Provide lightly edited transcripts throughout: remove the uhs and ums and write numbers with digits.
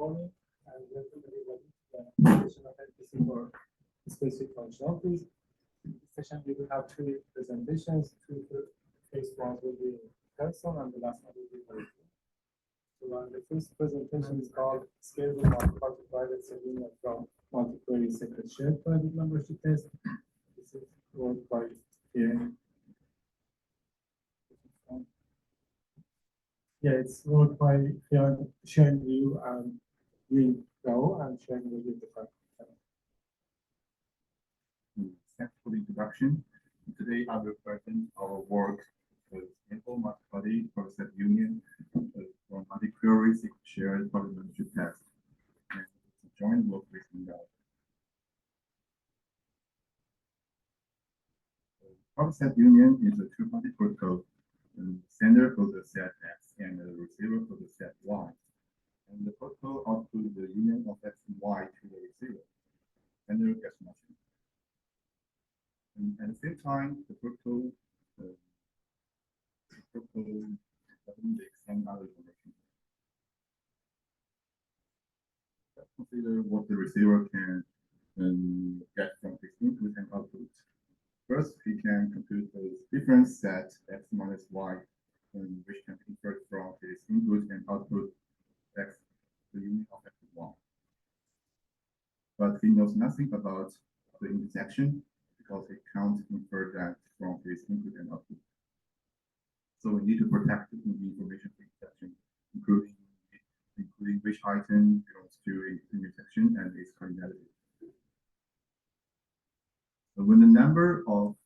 morning, and welcome everybody to the session of MPC for specific functionalities. In this session, we will have three presentations. Two first ones will be in person, and the last one will be virtual. So, the first presentation is called Scalable Multi-Party Private Selenium from Multi-Query Secret Shared Private Membership Test. This is worked by Ian. Yeah, it's worked by sharing view and doing Go and sharing the view the Thanks for the introduction. Today I will present our work with Scalable Multi-Party Process Union for multi-query shared private membership test. And it's a joint work with Go. Process Union is a two-party protocol, sender for the set X and the receiver for the set Y. And the protocol outputs the union of X and Y to the receiver. Sender gets nothing. And at the same time, the protocol doesn't extend other information. Let's consider what the receiver can get from his input and output. First, he can compute the difference set X minus Y, which can be inferred from his input and output X, the union of X and Y. But he knows nothing about the intersection because he can't infer that from his input and output. So we need to protect the information for intersection, including which item belongs to an intersection and its cardinality. So when the number of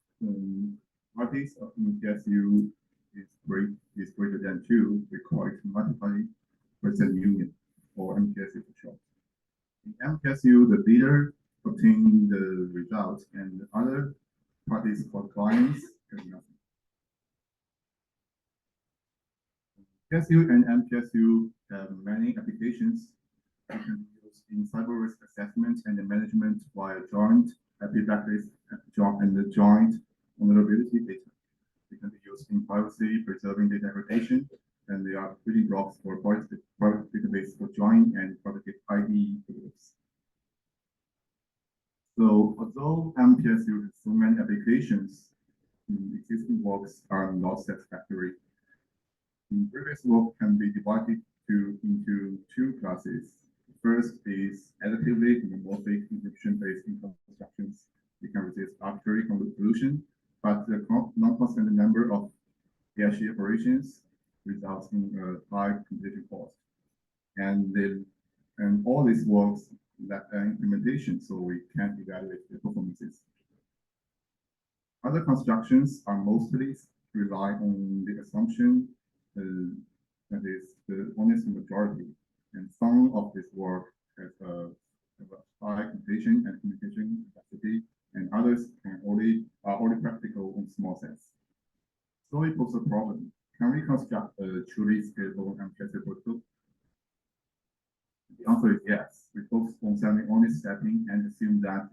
parties of MPSU is greater than 2, we call it multi-party process union, or MPSU for short. In MPSU, the leader obtains the result, and the other parties called clients get nothing. MPSU and MPSU have many applications you can use in cyber risk assessment and management via joint IP backlist and the joint vulnerability data. They can be used in privacy, preserving data aggregation, and they are building blocks for private database for join and private ID database. So although MPSU has so many applications, existing works are not satisfactory. The previous work can be divided into two classes. First is additively homomorphic encryption-based constructions. We can resist arbitrary convolution, but the non-constant number of PHE operations results in a high computation cost. And all this works that implementation, so we can evaluate the performances. Other constructions are mostly rely on the assumption that is the honest majority, and some of this work has a high computation and communication capacity, and others are only practical on small sets. So it poses a problem. Can we construct a truly scalable and flexible protocol? The answer is yes. We focus on selling honest setting and assume that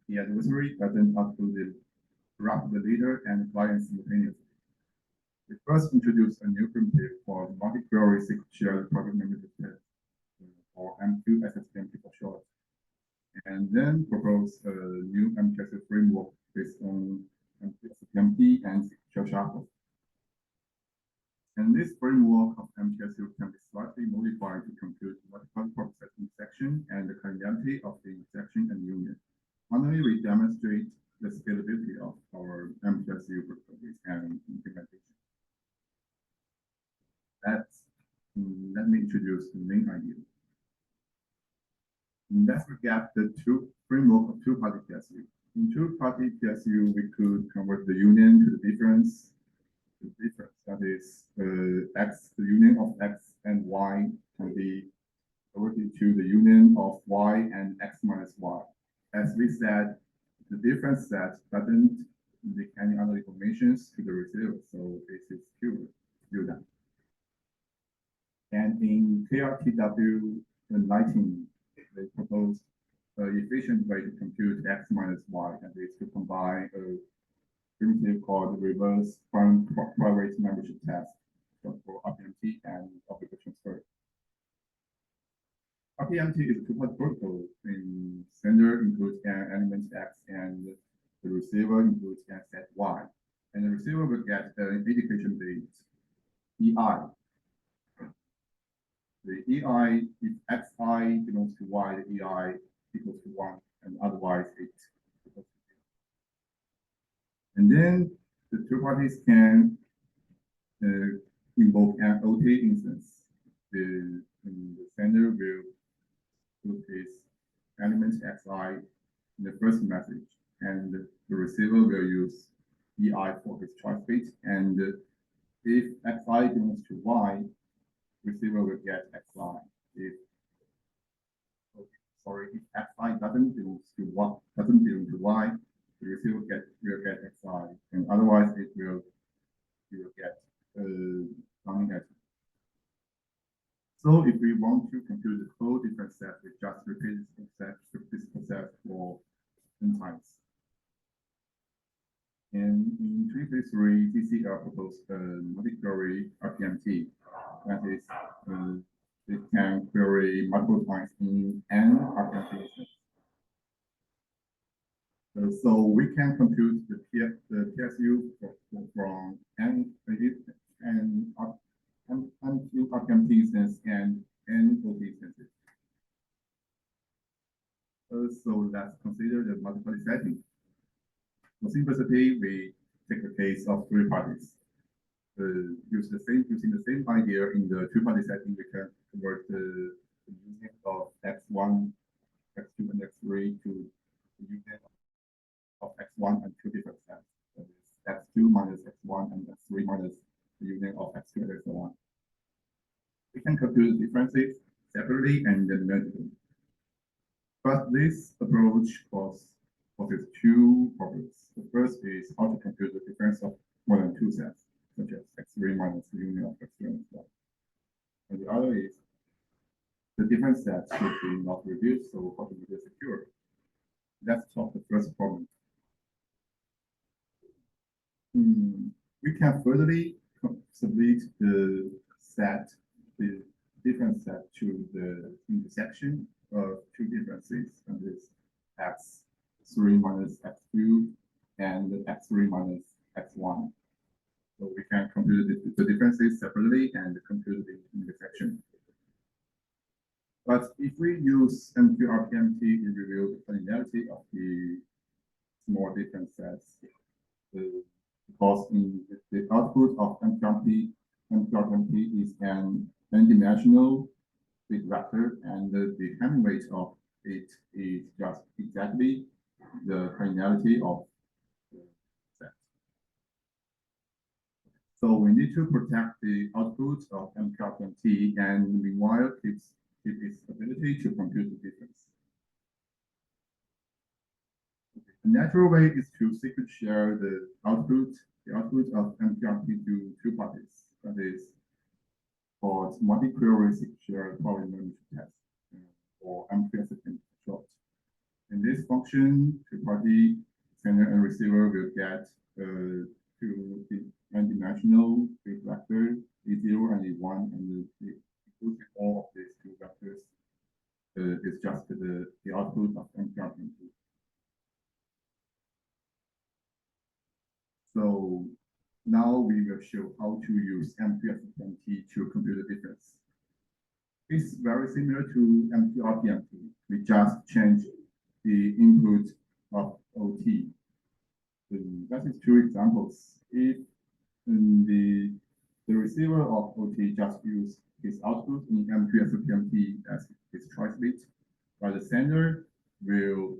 the adversary doesn't output the leader and client simultaneously. We first introduced a new primitive called multi-query shared private membership test, or M2SSMP for short, and then proposed a new MPC framework based on MPC and secure shuffle. And this framework of MPSU can be slightly modified to compute multiple process intersection and the cardinality of the intersection and union. Finally, we demonstrate the scalability of our MPSU properties and implementation. Let me introduce the main idea. Let's recap the framework of two-party PSU. In two-party PSU, we could convert the union to the difference. That is, X, the union of X and Y can be converted to the union of Y and X minus Y. As we said, the difference set doesn't leak any other informations to the receiver, so this is pure that. And in KRTW 19, they proposed an efficient way to compute X minus Y, and is to combine a primitive called reverse private membership test for RPMT and object transfer. RPMT is a two-part protocol. In sender includes an element X and the receiver includes an set Y. And the receiver will get an indication date, EI. The EI, if XI belongs to Y, the EI equals to 1, and otherwise it equals to 0. And then the two parties can invoke an OT instance. The sender will put this element XI in the first message, and the receiver will use EI for his choice bit. And if XI belongs to Y, receiver will get XI. If if XI doesn't belong to Y, the receiver will get XI, and otherwise it will get running at. So if we want to compute the whole different set, we just repeat this process for 10 times. And in 333, TCL proposed a multi-query RPMT. That is, it can query multiple times in n RPMT instance. So we can compute the PSU from n RPMT instance and n OT instances. So let's consider the multi-party setting. For simplicity, we take the case of 3 parties. Using the same idea in the 2-party setting, we can convert the union of x1, x2, and x3 to the union of x1 and 2 different sets. That is x2 minus x1 and x3 minus the union of x2 and x1. We can compute the differences separately and then merge them. But this approach causes 2 problems. The first is how to compute the difference of more than 2 sets, such as x3 minus the union of x3 and x1. And the other is the different sets should be not reduced, so how to make it secure. Let's solve the first problem. We can further submit the different set to the intersection of 2 differences, and this x3 minus x2 and x3 minus x1. So we can compute the differences separately and compute the intersection. But if we use MQRPMT, it reveals the linearity of the small different sets. Because in the output of MQRPMT is an n-dimensional big vector, and the Hamming weight of it is just exactly the linearity of the set. So we need to protect the output of MQRPMT and meanwhile keep its ability to compute the difference. The natural way is to secret share the output of MQRPMT to 2 parties. That is called multi-query secret share polynomial test, or MPC short. In this function, 2-party sender and receiver will get 2 n-dimensional big vector E0 and E1, and the inclusive all of these 2 vectors is just the output of MQRPMT. So now we will show how to use MQRPMT to compute the difference. It's very similar to MQRPMT. We just change the input of OT. That is 2 examples. If the receiver of OT just use his output in MQRPMT as his choice bit, while the sender will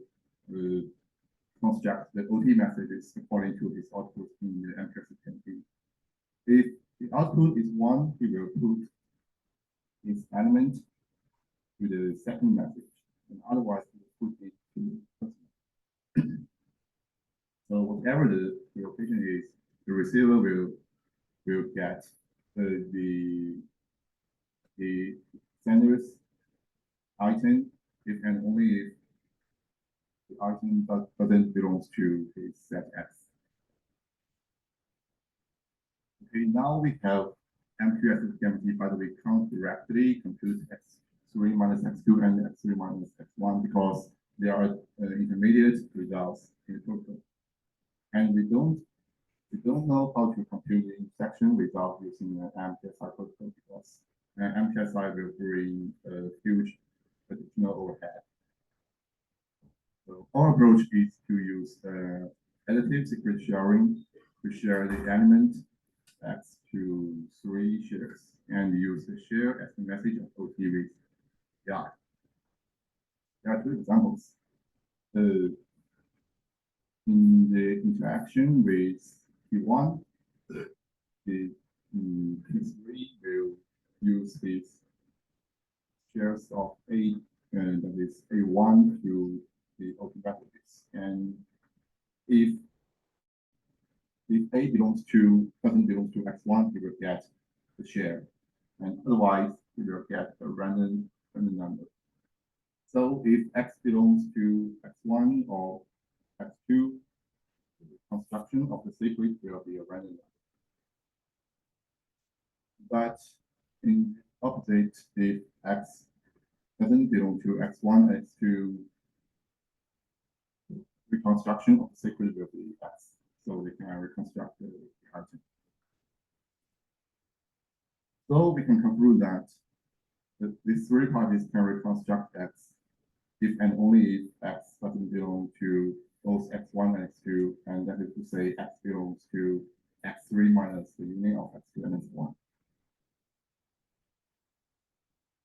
construct the OT messages according to his output in the MQRPMT. If the output is 1, he will put his element to the second message, and otherwise he will put it to the first message. So whatever the location is, the receiver will get the sender's item if and only if the item doesn't belong to his set X. Okay, now we have MQRPMT, but we can't directly compute x3 minus x2 and x3 minus x1 because they are intermediate results in the protocol. And we don't know how to compute the intersection without using an MPSI protocol because MPSI will bring a huge additional overhead. So our approach is to use additive secret sharing to share the element X to 3 shares and use the share as the message of OT with AI. There are two examples. In the interaction with P1, the P3 will use these shares of A, that is A1 to the OT matrix. And if A doesn't belong to X1, it will get the share. And otherwise, it will get a random number. So if X belongs to X1 or X2, the construction of the secret will be a random number. But in the opposite, if X doesn't belong to X1, X2, reconstruction of the secret will be X. So we can reconstruct the item. So we can conclude that these 3 parties can reconstruct X if and only if X doesn't belong to both X1 and X2, and that is to say X belongs to X3 minus the union of X2 and X1.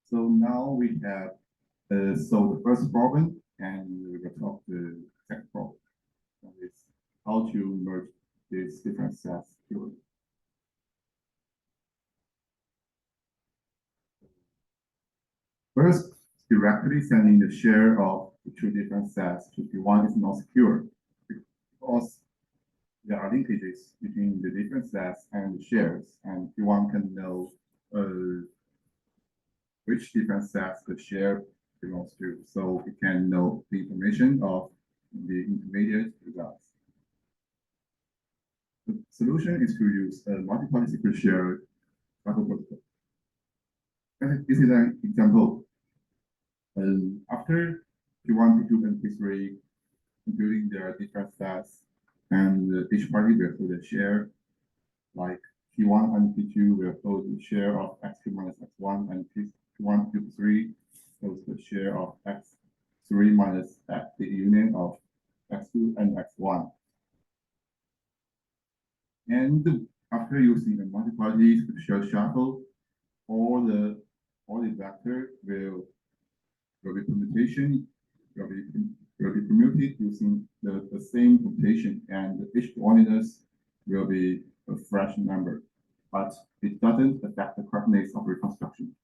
So now we have solved the first problem, and we will talk the second problem. That is how to merge these different sets securely. First, directly sending the share of the 2 different sets to P1 is not secure because there are linkages between the different sets and the shares, and P1 can know which different sets the share belongs to, so it can know the information of the intermediate results. The solution is to use a multi-party secret share protocol. This is an example. After P1, P2, and P3 computing their different sets, and each party will hold a share, like P1 and P2 will hold the share of X2 minus X1, and P1, P3 holds the share of X3 minus the union of X2 and X1. And after using the multi-party share shuffle, all the vector will be permutation, will be permuted using the same computation, and each coordinates will be a fresh number, but it doesn't affect the correctness of reconstruction.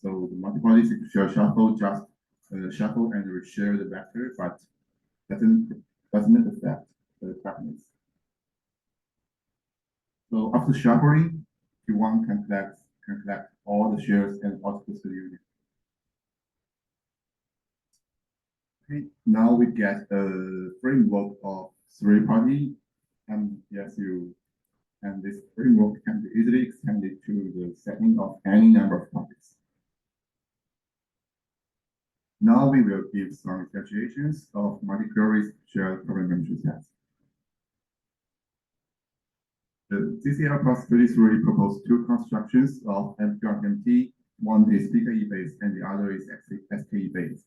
So the multi-party share shuffle just shuffle and reshare the vector, but doesn't affect the correctness. So after shuffling, P1 can collect all the shares and output the union. Okay, now we get a framework of 3-party MPSU, and this framework can be easily extended to the setting of any number of parties. Now we will give some instantiations of multi-queries shared complementary sets. The CCL plus 33 proposed 2 constructions of MQRMT. One is PKE based and the other is SKE based.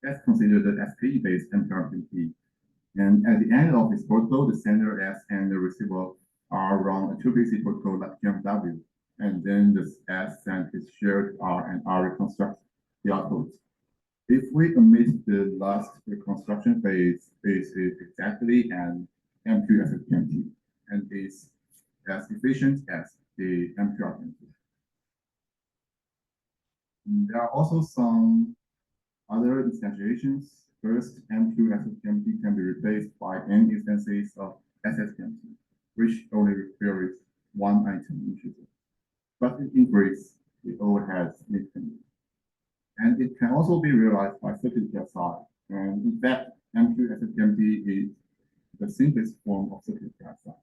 Let's consider the SKE based MQRMT. And at the end of this protocol, the sender S and the receiver R run a 2PC protocol like GMW. And then the S sends its shared R and R reconstructs the output. If we omit the last reconstruction phase, this is exactly an MQSFPMT and is as efficient as the MQRMT. There are also some other instantiations. First, MQSFPMT can be replaced by n instances of SSPMT, which only requires 1 item each user. But it increases the overhead significantly. And it can also be realized by circuit PSI. And in fact, MQSFPMT is the simplest form of circuit PSI.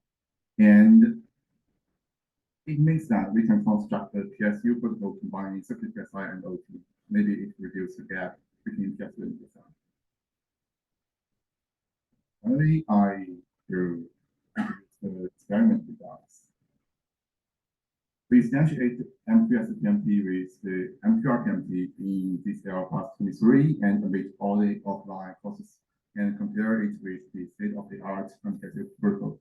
And it means that we can construct a PSU protocol combining circuit PSI and OT. Maybe it reduces the gap between PSU and PSI. Finally, I drew the experiment results. We instantiate MQSPMP with the MQRPMP in DCL plus 23 and await all the offline processes and compare it with the state-of-the-art MPC protocol.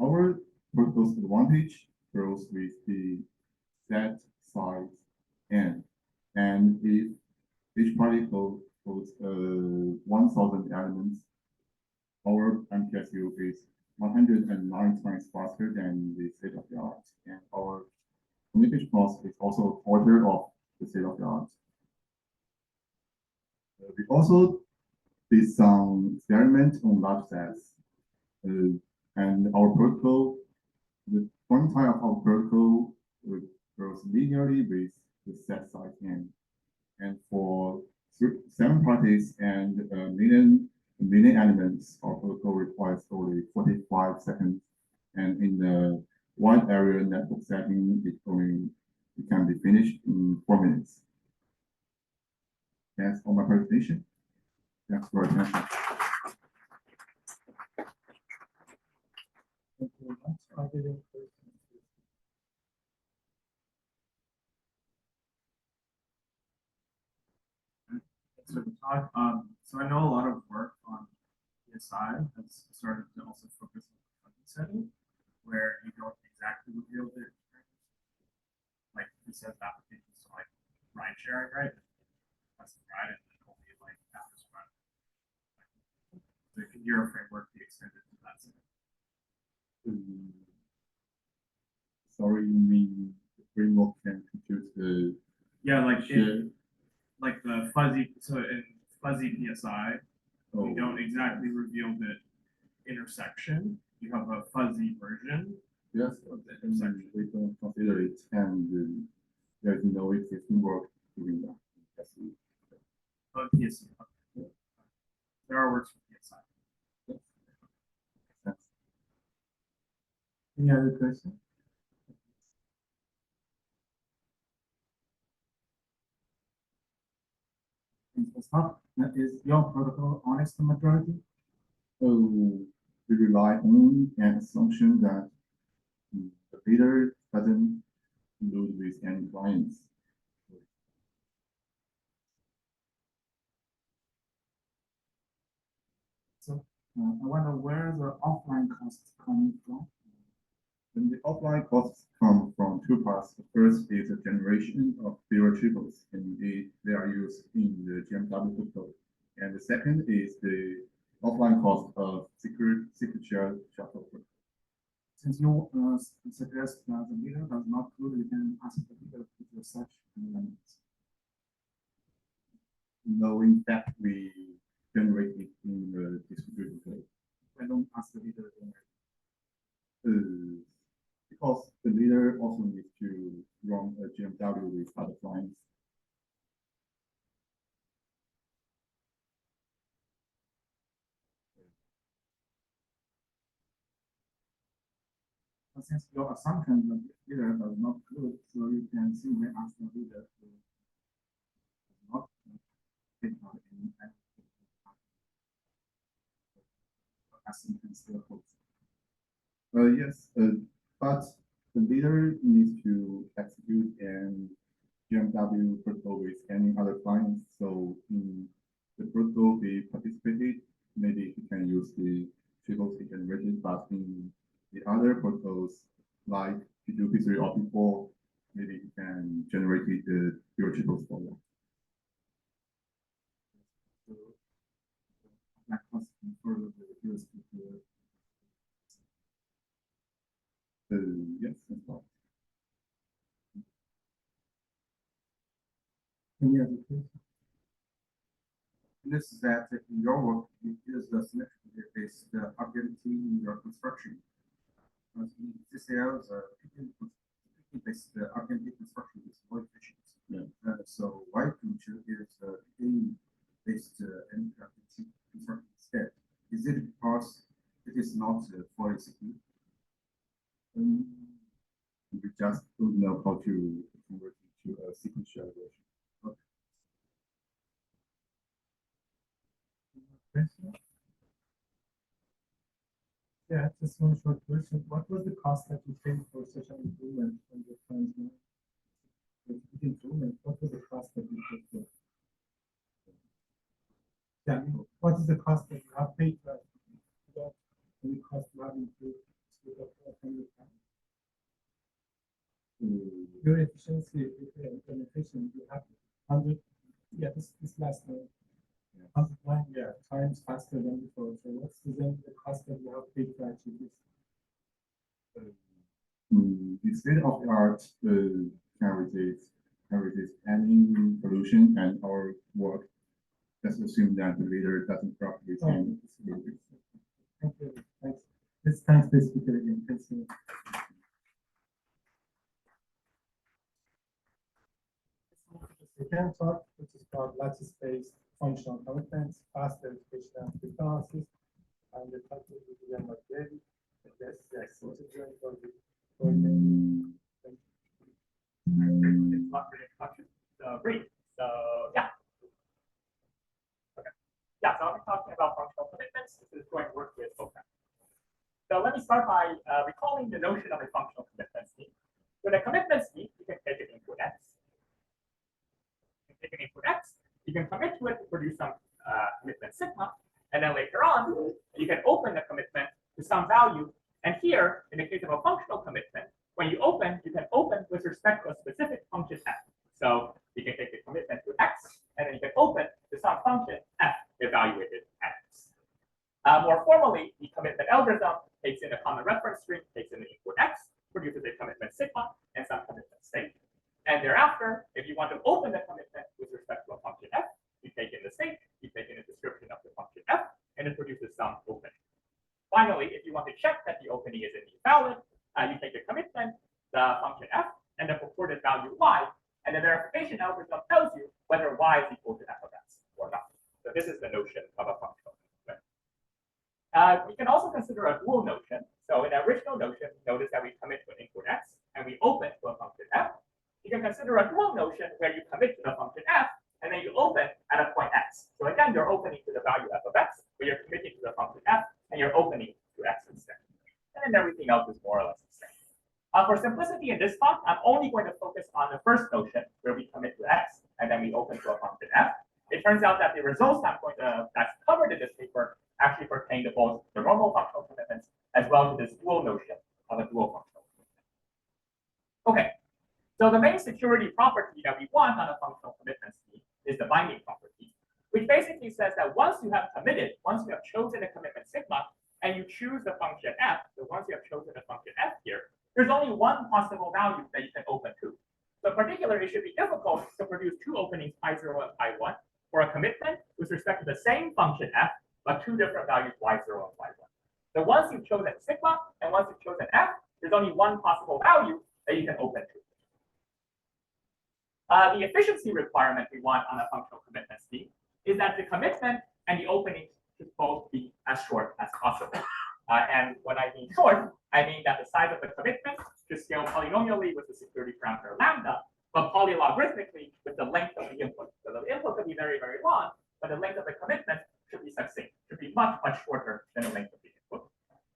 Our protocol's advantage grows with the set size n, and if each particle holds 1,000 elements, our MPSU is 109 times faster than the state of the art, and our communication cost is also a quarter of the state of the art. We also did some experiment on large sets, and our protocol, the runtime of our protocol grows linearly with the set size n, and for 7 parties and million elements, our protocol requires only 45 seconds, and in the wide area network setting, it can be finished in 4 minutes. That's all my presentation. Thanks for your attention. Thank you very much. Are there any questions? Thanks for the talk. So I know a lot of work on PSI has started to also focus on the funding setting, where you don't exactly reveal the like it says applications to like ride sharing, right? That's the ride, and then only like after some ride. So can your framework be extended to that setting? Sorry, you mean the framework can compute the like the fuzzy, so in fuzzy PSI, oh, you don't exactly reveal the intersection. You have a fuzzy version yes, of the intersection. we don't consider it, and there's no existing work doing that. Oh, PSI. Okay. There are works for PSI. Yes. Any other questions? Is your protocol honest majority? So we rely on an assumption that the leader doesn't lose with any clients. So I wonder where the offline costs coming from. And the offline costs come from 2 parts. The first is the generation of zero triples, and they are used in the GMW protocol. And the second is the offline cost of secret shuffle. Since you suggest that the leader does not include, you can ask the leader to do such elements. No, in fact, we generate it in the distributed way. I don't ask the leader to Because the leader also needs to run a GMW with other clients. since your assumption that the leader does not include, so you can simply ask the leader to not take out any assumption still holds. Yes, but the leader needs to execute an GMW protocol with any other clients. So in the protocol we participated, maybe he can use the triples he generated, but in the other protocols like P2, P3, or P4, maybe he can generate the zero triples for them. So that cost further reduced to Yes, that's right. any other questions? This is that in your work, you use the symmetry-based objectivity in your construction. As in CCL's based objective construction is more efficient. Yeah. So why don't you use based objective construction instead? Is it because it is not fully secure? to convert it to a sequential version. Yeah, just one short question. What was the cost that you paid for such an improvement on the transmit? Improvement, what was the cost that you paid for? Yeah, what is the cost that you have paid for? Any cost you have improved from the time? Your efficiency, your implementation, you have 100, yeah, this last one. 101, yeah, times faster than before. So what's the cost that you have paid to achieve this? The state-of-the-art carries any solution, and our work just assume that the reader doesn't properly train the solution. Thank you. Thanks. Thanks to the speaker again. Thanks. Second talk, which is called lattice-based functional commitments, fast verification and quick analysis, and the title will be on my daily. Yes. So it's going for the Great. So yeah. Okay. Yeah, so I'll be talking about functional commitments. This is going to work with OPAM. So let me start by recalling the notion of a functional commitment scheme. With a commitment scheme, you can take an input X. You can take an input X, you can commit to it to produce some commitment sigma, and then later on, you can open the commitment to some value. And here, in the case of a functional commitment, when you can open with respect to a specific function f. So you can take a commitment to x, and then you can open to some function f evaluated at x. More formally, the commitment algorithm takes in a common reference string, takes in the input x, produces a commitment sigma, and some commitment state. And thereafter, if you want to open the commitment with respect to a function f, you take in the state, you take in a description of the function f, and it produces some opening. Finally, if you want to check that the opening is indeed valid, you take the commitment, the function f, and the purported value y, and the verification algorithm tells you whether y is equal to f of x or not. So this is the notion of a functional commitment. We can also consider a dual notion. So in the original notion, notice that we commit to an input x, and we open to a function f. You can consider a dual notion where you commit to the function f, and then you open at a point x. So again, you're opening to the value f of x, but you're committing to the function f, and you're opening to x instead. And then everything else is more or less the same. For simplicity in this talk, I'm only going to focus on the first notion where we commit to x, and then we open to a function f. It turns out that the results that's covered in this paper actually pertain to both the normal functional commitments as well as this dual notion of a dual functional commitment. Okay, so the main security property that we want on a functional commitment scheme is the binding property, which basically says that once you have committed, once you have chosen a commitment sigma, and you choose the function f, so once you have chosen the function f here, there's only one possible value that you can open to. So in particular, it should be difficult to produce two openings, pi0 and pi1, for a commitment with respect to the same function f, but two different values, y0 and y1. So once you've chosen sigma, and once you've chosen f, there's only one possible value that you can open to. The efficiency requirement we want on a functional commitment scheme is that the commitment and the opening should both be as short as possible. And when I mean short, I mean that the size of the commitment should scale polynomially with the security parameter lambda, but polylogarithmically with the length of the input. So the input could be very, very long, but the length of the commitment should be succinct, should be much, much shorter than the length of the input.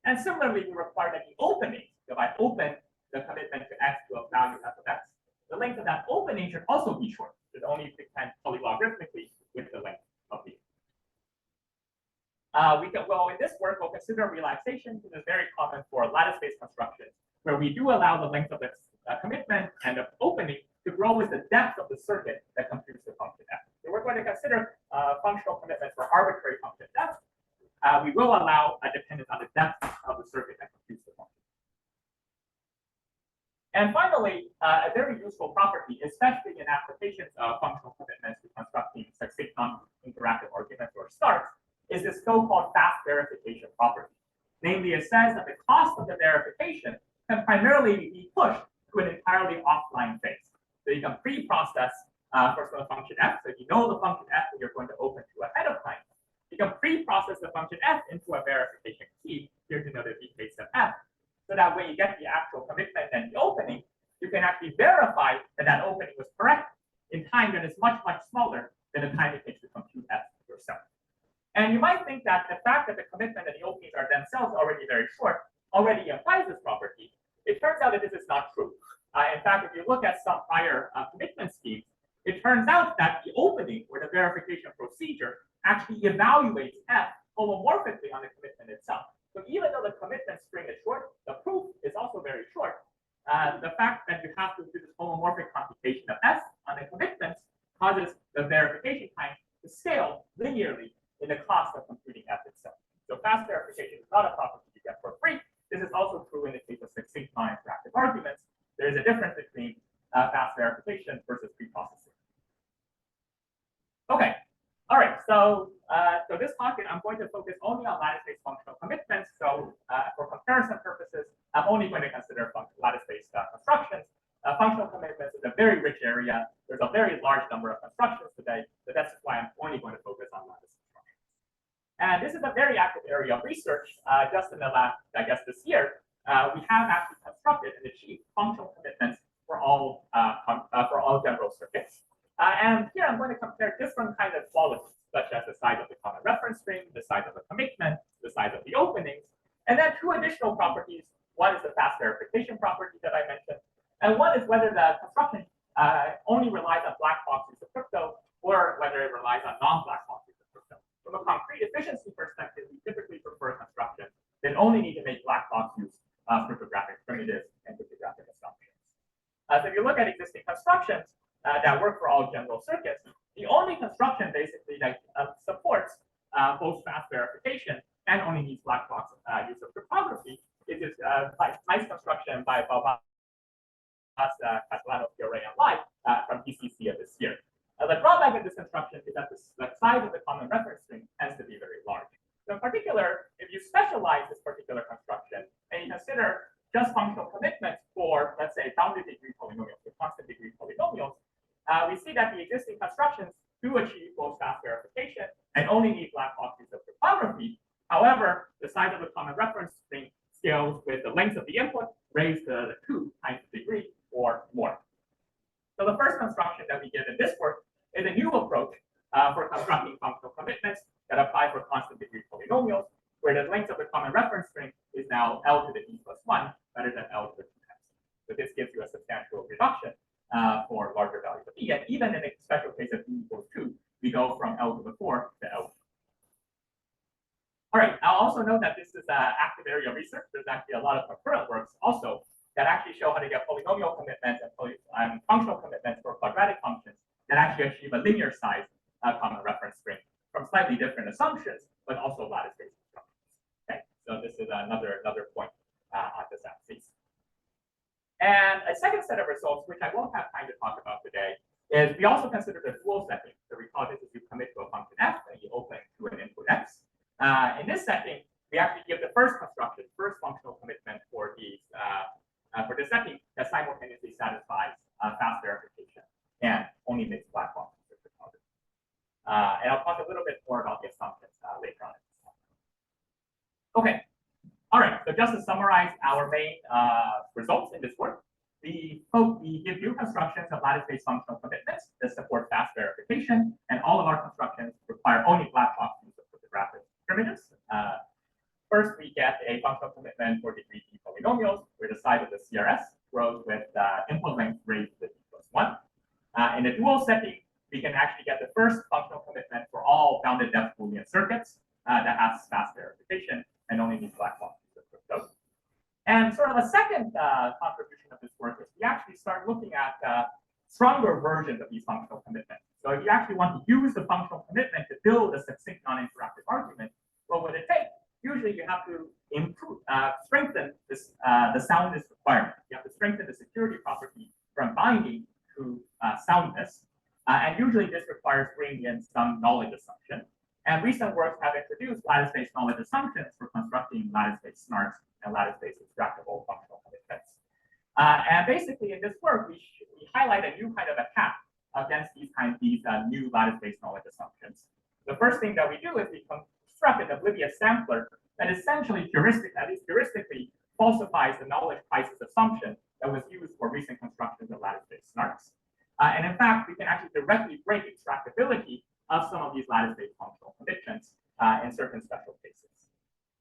And similarly, we require that the opening, if I open the commitment to x to a value f of x, the length of that opening should also be short. Should only depend polylogarithmically with the length of the input. Well, in this work, we'll consider relaxation. This is very common for lattice-based constructions, where we do allow the length of the commitment and the opening to grow with the depth of the circuit that computes the function f. So we're going to consider functional commitments for arbitrary function depth. We will allow a dependence on the depth of the circuit that computes the function. And finally, a very useful property, especially in applications of functional commitments to constructing succinct non-interactive arguments or starts, is this so-called fast verification property. Namely, it says that the cost of the verification can primarily be pushed to an entirely offline phase. So you can pre-process first of the function f. So if you know the function f that you're going to open to ahead of time, you can pre-process the function f into a verification key, here denoted v case of f, so that when you get the actual commitment and the opening, you can actually verify that that opening was correct in time that is much, much smaller than the time it takes to compute F yourself. And you might think that the fact that the commitment and the openings are themselves already very short already implies this property. It turns out that this is not true. In fact, if you look at some prior commitment schemes, it turns out that the opening or the verification procedure actually evaluates F homomorphically on the commitment itself. So even though the commitment string is short, the proof is also very short. The fact that you have to do this homomorphic computation of S on the commitments causes the verification time to scale linearly in the cost of computing F itself. So fast verification is not a property you get for free. This is also true in the case of succinct non-interactive arguments. There is a difference between fast verification versus preprocessing. Okay, all right. So this talk, I'm going to focus only on lattice-based functional commitments. So for comparison purposes, I'm only going to consider lattice-based constructions. Functional commitments is a very rich area. There's a very large number of constructions today, so that's why I'm only going to focus on lattice constructions. And this is a very active area of research. Just in the last, I guess, this year, we have actually constructed and achieved functional commitments for all general circuits. And here I'm going to compare different kinds of qualities, such as the size of the common reference string, the size of the commitment, the size of the openings, and then two additional properties. One is the fast verification property that I mentioned, and one is whether the construction only relies on black box use of crypto, or whether it relies on non-black box use of crypto. From a concrete efficiency perspective, we typically prefer constructions that only need to make black box use of cryptographic primitives and cryptographic assumptions. So if you look at existing constructions that work for all general circuits, the only construction basically that supports both fast verification and only needs black box use of cryptography is this nice construction by Castellano, Fiore, and Lai from PCC of this year. The drawback of this construction is that the size of the common reference string tends to be very large. So in particular, if you specialize this particular construction and you consider just functional commitments for, let's say, bounded degree polynomials, or constant degree polynomials, we see that the existing constructions do achieve both fast verification and only need black box use of cryptography. However, the size of the common reference string scales with the length of the input raised to the 2 times the degree or more. So the first construction that we give in this work is a new approach for constructing functional commitments that apply for constant degree polynomials, where the length of the common reference string is now L to the e plus 1 rather than L to the 2 times. So this gives you a substantial reduction for larger values of e. And even in a special case of e equals 2, we go from L to the 4 to L. All right, I'll also note that this is an active area of research. There's actually a lot of concurrent works also that actually show how to get polynomial commitments and functional commitments for quadratic functions that actually achieve a linear size common reference string from slightly different assumptions, but also lattice-based instructions. Okay, so this is another point on this axis. And a second set of results, which I won't have time to talk about today, is we also consider the dual setting. So recall this is you commit to a function f and you open to an input x. In this setting, we actually give the first construction, first functional commitment for these for this setting that simultaneously satisfies fast verification and only makes black box. And I'll talk a little bit more about the assumptions later on. Okay. All right. So just to summarize our main results in this work, we give new constructions of lattice-based functional commitments that support fast verification, and all of our constructions require only black box use of cryptographic primitives. First, we get a functional commitment for degree d polynomials, where the size of the CRS grows with input length raised to e plus 1. In a dual setting, we can actually get the first functional commitment for all bounded depth Boolean circuits that has fast verification and only needs black box use of crypto. And sort of a second contribution of this work is we actually start looking at stronger versions of these functional commitments. So if you actually want to use the functional commitment to build a succinct non-interactive argument, what would it take? Usually you have to strengthen this, the soundness requirement. You have to strengthen the security property from binding to soundness. And usually this requires bringing in some knowledge assumption. And recent works have introduced lattice-based knowledge assumptions for constructing lattice-based snarks and lattice-based extractable functional commitments. And basically in this work, we highlight a new kind of attack against these new lattice-based knowledge assumptions. The first thing that we do is we construct an oblivious sampler that essentially heuristically falsifies the knowledge prices assumption that was used for recent constructions of lattice-based snarks. And in fact, we can actually directly break extractability of some of these lattice-based functional commitments in certain special cases.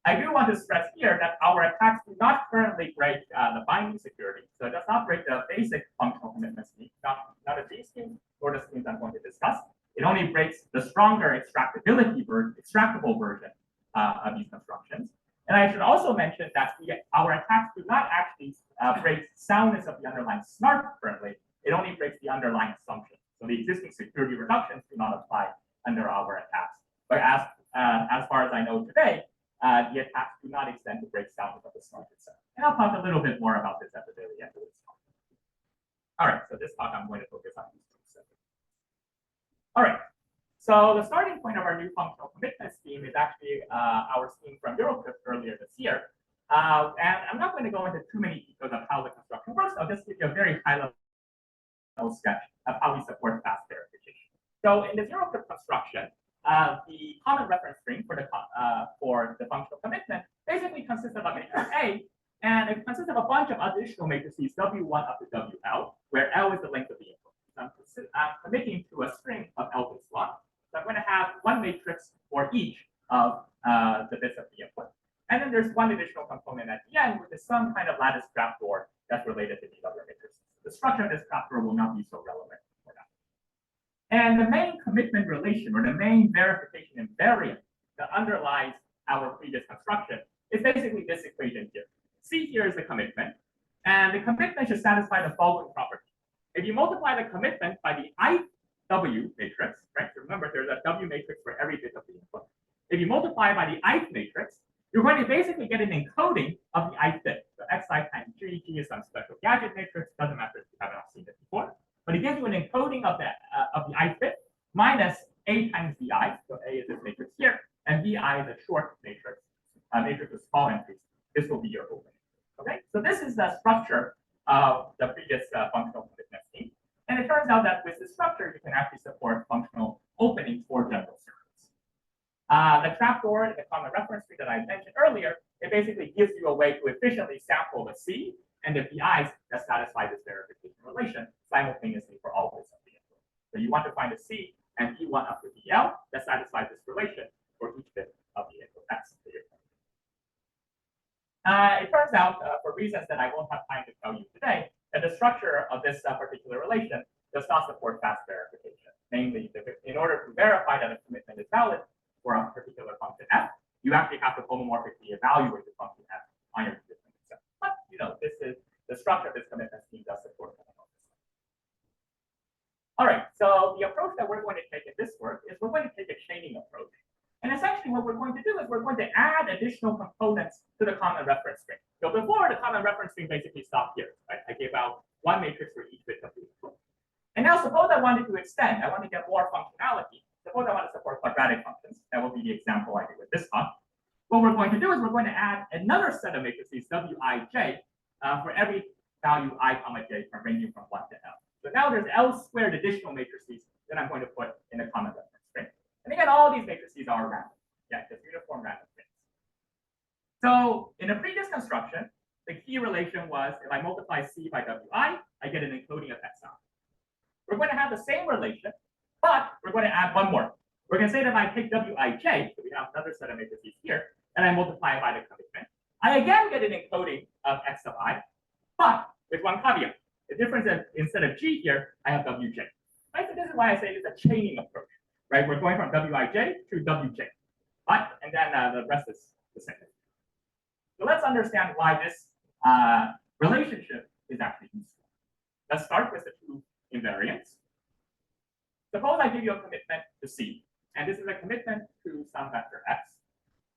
I do want to stress here that our attacks do not currently break the binding security. So it does not break the basic functional commitment scheme, not a G scheme, nor the schemes I'm going to discuss. It only breaks the stronger extractable version of these constructions. And I should also mention that our attacks do not actually break soundness of the underlying snark currently. It only breaks the underlying assumption. So the existing security reductions do not apply under our attacks. But as far as I know today, the attacks do not extend to break soundness of the snark itself. And I'll talk a little bit more about this at the very end of this talk. All right, so this talk I'm going to focus on these two separate. All right, so the starting point of our new functional commitment scheme is actually our scheme from Asiacrypt earlier this year. And I'm not going to go into too many details of how the construction works. I'll just give you a very high-level sketch of how we support fast verification. So in the Asiacrypt construction, the common reference string for the functional commitment basically consists of a matrix A, and it consists of a bunch of additional matrices W1 up to WL, where L is the length of the input. So I'm committing to a string of L bits long. So I'm going to have one matrix for each of the bits of the input. And then there's one additional component at the end, which is some kind of lattice trapdoor that's related to these other matrices. The structure of this trapdoor will not be so relevant for that. And the main commitment relation, or the main verification invariant that underlies our previous construction is basically this equation here. C here is the commitment, and the commitment should satisfy the following property. If you multiply the commitment by the ith W matrix, right? So remember, there's a W matrix for every bit of the input. If you multiply by the ith matrix, you're going to basically get an encoding of the ith bit. So xi times g, g is some special gadget matrix. Doesn't matter if you haven't seen it before, but it gives you an encoding of the ith bit minus a times vi. So a is this matrix here, and vi is a short matrix. Matrix with small entries. This will be your opening. Okay, so this is the structure of the previous functional commitment scheme. And it turns out that with this structure, you can actually support functional openings for general circuits. The trapdoor in the common reference tree that I mentioned earlier, it basically gives you a way to efficiently sample the C and the VIs that satisfy this verification relation simultaneously for all bits of the input. So you want to find a C and E1 up to VL that satisfies this relation for each bit of the input. That's the difference. It turns out, for reasons that I won't have time to tell you today, that the structure of this particular relation does not support fast verification. Namely, in order to verify that a commitment is valid for a particular function f, you actually have to homomorphically evaluate the function f on your commitment itself. But this is the structure of this commitment scheme does support homomorphism. All right, so the approach that we're going to take in this work is we're going to take a chaining approach. And essentially what we're going to do is we're going to add additional components to the common reference string. So before, the common reference string basically stopped here, right? I gave out one matrix for each bit of the input. And now suppose I wanted to extend, I want to get more functionality. Suppose I want to support quadratic functions. That will be the example I did with this talk. What we're going to do is we're going to add another set of matrices, Wij, for every value I, j from ranging from 1 to L. So now there's L squared additional matrices that I'm going to put in the common reference string. And again, all these matrices are random. Yeah, just uniform random things. So in the previous construction, the key relation was if I multiply C by Wi, I get an encoding of xi. We're going to have the same relation, but we're going to add one more. We're going to say that if I take Wij, so we have another set of matrices here, and I multiply it by the commitment, I again get an encoding of x of I, but with one caveat. The difference is instead of G here, I have Wj. Right? So this is why I say it's a chaining approach. Right? We're going from Wij to Wj. But, and then the rest is the same. So let's understand why this relationship is actually useful. Let's start with the two invariants. Suppose I give you a commitment to C, and this is a commitment to some vector x.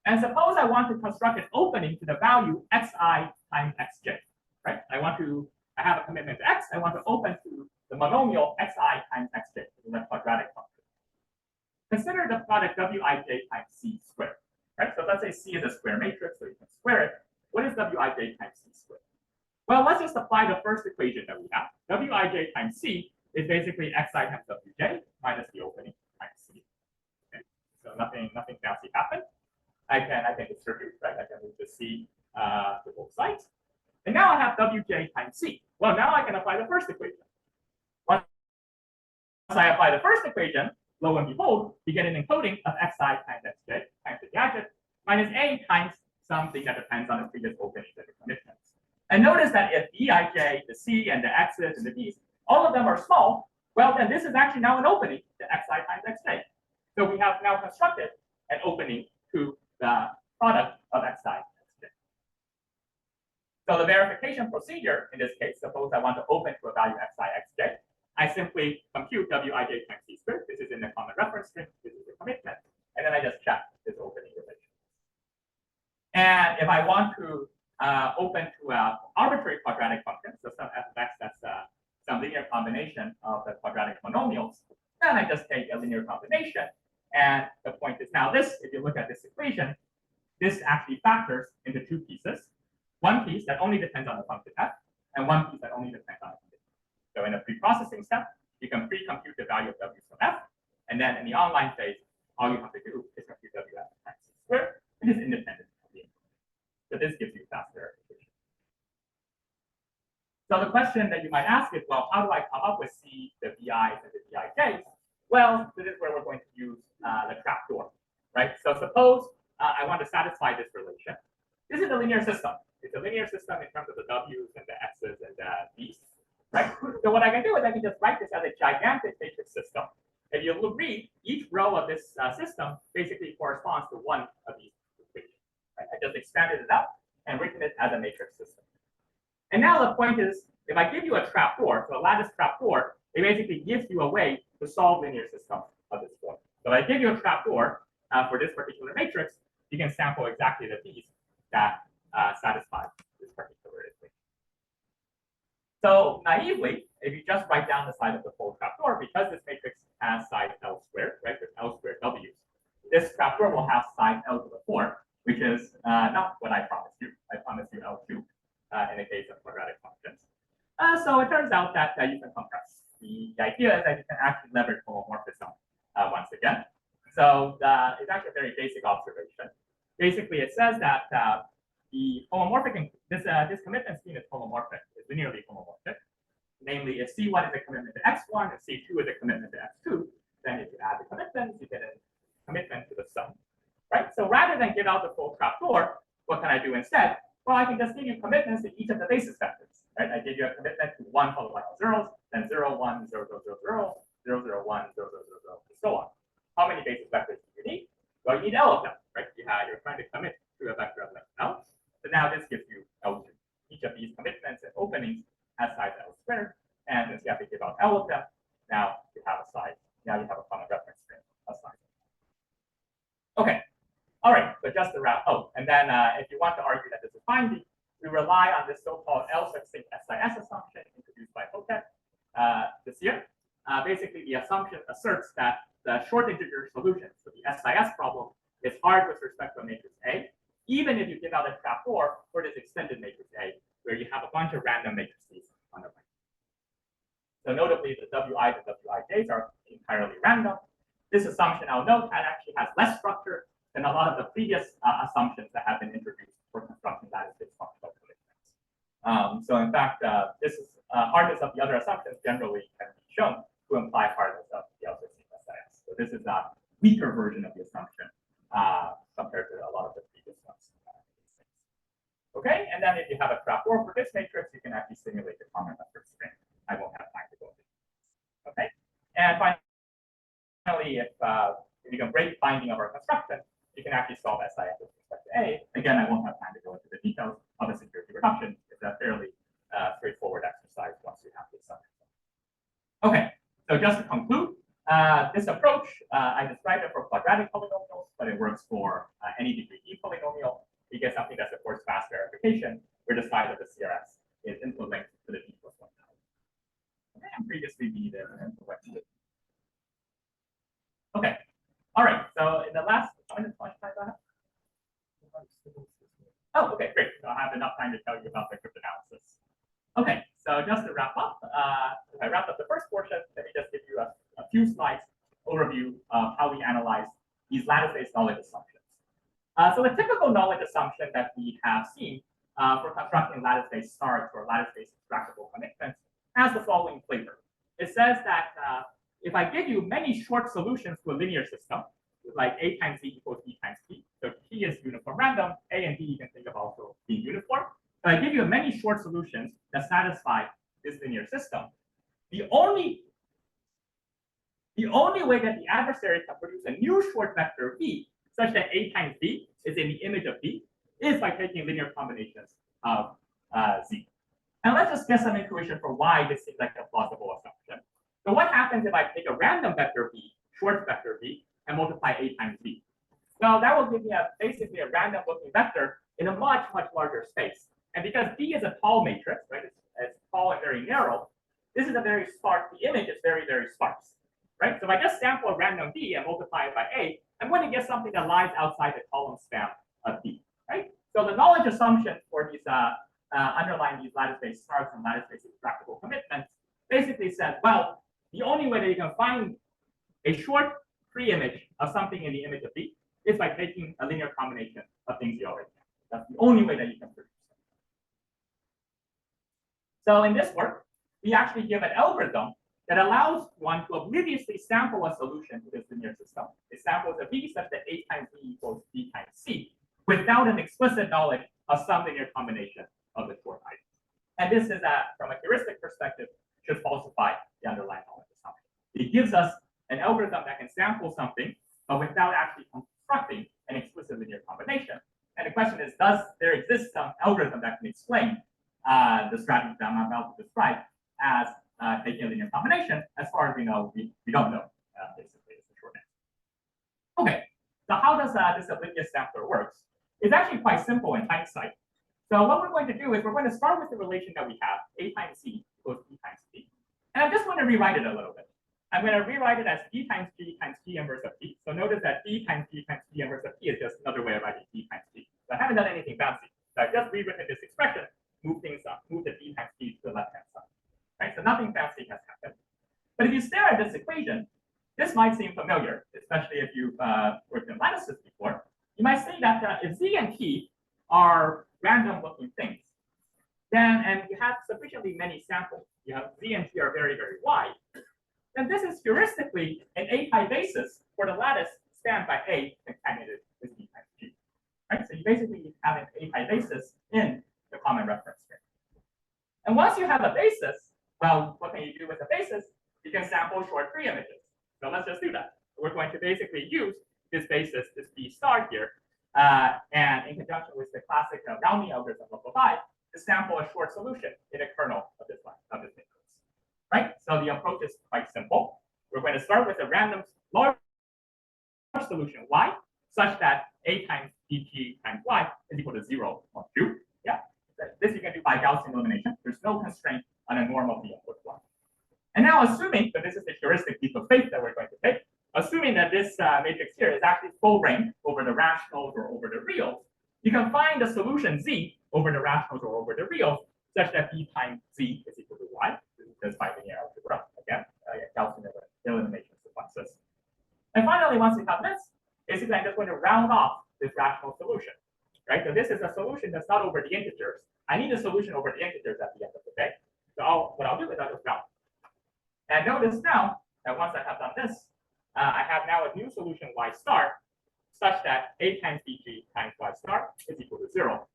And suppose I want to construct an opening to the value xi times xj. Right? I have a commitment to x. I want to open to the monomial xi times xj, which is a quadratic function. Consider the product Wij times C squared. Right? So let's say C is a square matrix, so you can square it. What is Wij times C squared? Well, let's just apply the first equation that we have. Wij times C is basically xi times Wj minus the opening times C. Okay? So nothing fancy happened. I can distribute, right? I can move the C to both sides. And now I have Wj times C. satisfy the first equation, lo and behold, you get an encoding of xi times xj times the gadget minus a times something that depends on the previous openings and the commitments. And notice that if eij, the c, and the x's and the d's, all of them are small, well, then this is actually now an opening to xi times xj. So we have now constructed an opening to the product of xi and xj. So the verification procedure in this case, suppose I want to open to a value xi xj, I simply compute wij times c squared. This is in the common reference string. This is the commitment. And then I just check this opening relation. And if I want to open to an arbitrary quadratic function, so some f of x that's some linear combination of the quadratic monomials, then I just take a linear combination. And the point is now this, if you look at this equation, this actually factors into two pieces. One piece that only depends on the function f, and one piece that only depends on the function. So in a pre-processing step, you can pre-compute the value of w from f, and then in the online phase, all you have to do is compute wf times c squared. It is independent of the input. So this gives you fast verification. So the question that you might ask is, well, how do I come up with c, the vi's, and the vij's? Well, this is where we're going to use the trapdoor, right? So suppose I want to satisfy this relation. This is a linear system. It's a linear system in terms of the w's and the x's and the d's, right? So what I can do is I can just write this as a gigantic matrix system. If you read, each row of this system basically corresponds to one of these equations. Right? I just expanded it out and written it as a matrix system. And now the point is, if I give you a trapdoor, so a lattice trapdoor, it basically gives you a way to solve linear systems of this form. So if I give you a trapdoor for this particular matrix, you can sample exactly the p's that satisfy this particular equation. So naively, if you just write down the side of the full trapdoor, because this matrix has size L squared, right? There's L squared W's. This trapdoor will have size L to the 4, which is not what I promised you. I promised you L2 in the case of quadratic functions. So it turns out that you can compress. The idea is that you can actually leverage homomorphism once again. So it's actually a very basic observation. Basically, it says that the homomorphic, this commitment scheme is homomorphic, it's linearly homomorphic. Namely, if C1 is a commitment to X1 and C2 is a commitment to X2, then if you add the commitments, you get a commitment to the sum, right? So rather than give out the full trapdoor, what can I do instead? Well, I can just give you commitments to each of the basis vectors, right? I give you a commitment to 1 followed by zeros, then 0, 1, 0, 0, 0, 0, 0, 0, 1, 0, 0, 0, 0, and so on. How many basis vectors do you need? Well, you need L of them, right? You're trying to commit to a vector of length L. So now this gives you L2. Each of these commitments and openings has size L squared. And since you have to give out L of them, now you have a size. Now you have a common reference string of size. Okay. All right. So just to wrap. Oh, and then if you want to argue that this is binding, we rely on this so-called L succinct SIS assumption introduced by Hotek this year. Basically, the assumption asserts that the short integer solution, so the SIS problem, is hard with respect to a matrix A, even if you give out a trapdoor for this extended matrix A, where you have a bunch of random matrices on the right. So notably, the WI's and WIJ's are entirely random. This assumption, I'll note, actually has less structure than a lot of the previous assumptions that have been introduced for constructing lattice-based functional commitments. So in fact, this is hardness of the other assumptions generally can be shown to imply hardness of the L succinct SIS. So this is a weaker version of the assumption compared to a lot of the previous ones. Okay, and then if you have a trapdoor for this matrix, you can actually simulate the common reference string. I won't have time to go into this. Okay, and finally, if you can break binding of our construction, you can actually solve SIS with respect to A. Again, I won't have time to go into the details of the security reduction. It's a fairly straightforward exercise once you have the assumption. Okay, so just to conclude, this approach, I described it for quadratic polynomials, but it works for any degree E polynomial. You get something that supports fast verification, where the size of the CRS is input linked to the D plus 1 value. Okay, and previously be there and okay. All right. So in the last 20 slides I have. Oh, okay, great. So I have enough time to tell you about the cryptanalysis. Okay, so just to wrap up, if I wrap up the first portion, let me just give you a few slides overview of how we analyze these lattice-based knowledge assumptions. So the typical knowledge assumption that we have seen for constructing lattice-based stars or lattice-based extractable commitments has the following flavor. It says that if I give you many short solutions to a linear system, like A times Z equals B times T, so T is uniform random, A and B you can think of also being uniform. If I give you many short solutions that satisfy this linear system, the only way that the adversary can produce a new short vector V such that A times B is in the image of B is by taking linear combinations of Z. And let's just get some intuition for why this seems like a plausible assumption. So what happens if I take a random vector V, short vector V, and multiply A times B? Well, that will give me basically a random looking vector in a much, much larger space. And because B is a tall matrix, right, it's tall and very narrow, this is a very sparse, the image is very, very sparse, right? So if I just sample a random B and multiply it by A, I'm going to get something that lies outside the column span of B, right? So the knowledge assumption for these underlying these lattice-based starts and lattice-based practical commitments basically says, well, the only way that you can find a short pre-image of something in the image of B is by taking a linear combination of things you already have. That's the only way that you can produce it. So in this work, we actually give an algorithm that allows one to obliviously sample a solution to this linear system. It samples a V such that A times B equals B times C without an explicit knowledge of some linear combination of the short items. And this is, from a heuristic perspective, should falsify the underlying knowledge assumption. It gives us an algorithm that can sample something, but without actually constructing an explicit linear combination. And the question is, does there exist some algorithm that can explain the strategy that I'm about to describe as taking a linear combination? As far as we know, we don't know, basically, is the short answer. Okay, so how does this oblivious sampler works? It's actually quite simple in hindsight. So what we're going to do is we're going to start with the relation that we have, A times C equals B times T. And I just want to rewrite it a little bit. I'm going to rewrite it as B times G times T inverse of T. So notice that B times G times T inverse of T is just another way of writing B times T. So I haven't done anything fancy. So I've just rewritten this expression, move things up, move the B times T to the left-hand side. Right? So nothing fancy has happened. But if you stare at this equation, this might seem familiar, especially if you've worked in lattices before. You might say that if Z and T are random-looking things, then, and you have sufficiently many samples, you have Z and T are very, very wide, then this is heuristically an A-pi basis for the lattice spanned by A concatenated with B times G. Right? So you basically have an A-pi basis in the common reference frame. And once you have a basis, well, what can you do with a basis? You can sample short pre-images. So let's just do that. We're going to basically use this basis, this B star here, and in conjunction with the classic rounding algorithm of phi, to sample a short solution in a kernel of this matrix. Right? So the approach is quite simple. We're going to start with a random large solution Y, such that A times DT times Y is equal to 0 or 2. Yeah. This you can do by Gaussian elimination. There's no constraint on a norm of the input Y. And now assuming that this is the heuristic leap of faith that we're going to take, assuming that this matrix here is actually full rank over the rationals or over the reals, you can find a solution Z over the rationals or over the reals such that B times Z is equal to Y. This is by linear algebra. Again, Gaussian elimination suffices. And finally, once we have this, basically I'm just going to round off this rational solution. Right? So this is a solution that's not over the integers. I need a solution over the integers at the end of the day. So what I'll do is I'll just round. And notice now that once I have done this, I have now a new solution Y star such that A times BG times Y star is equal to 0.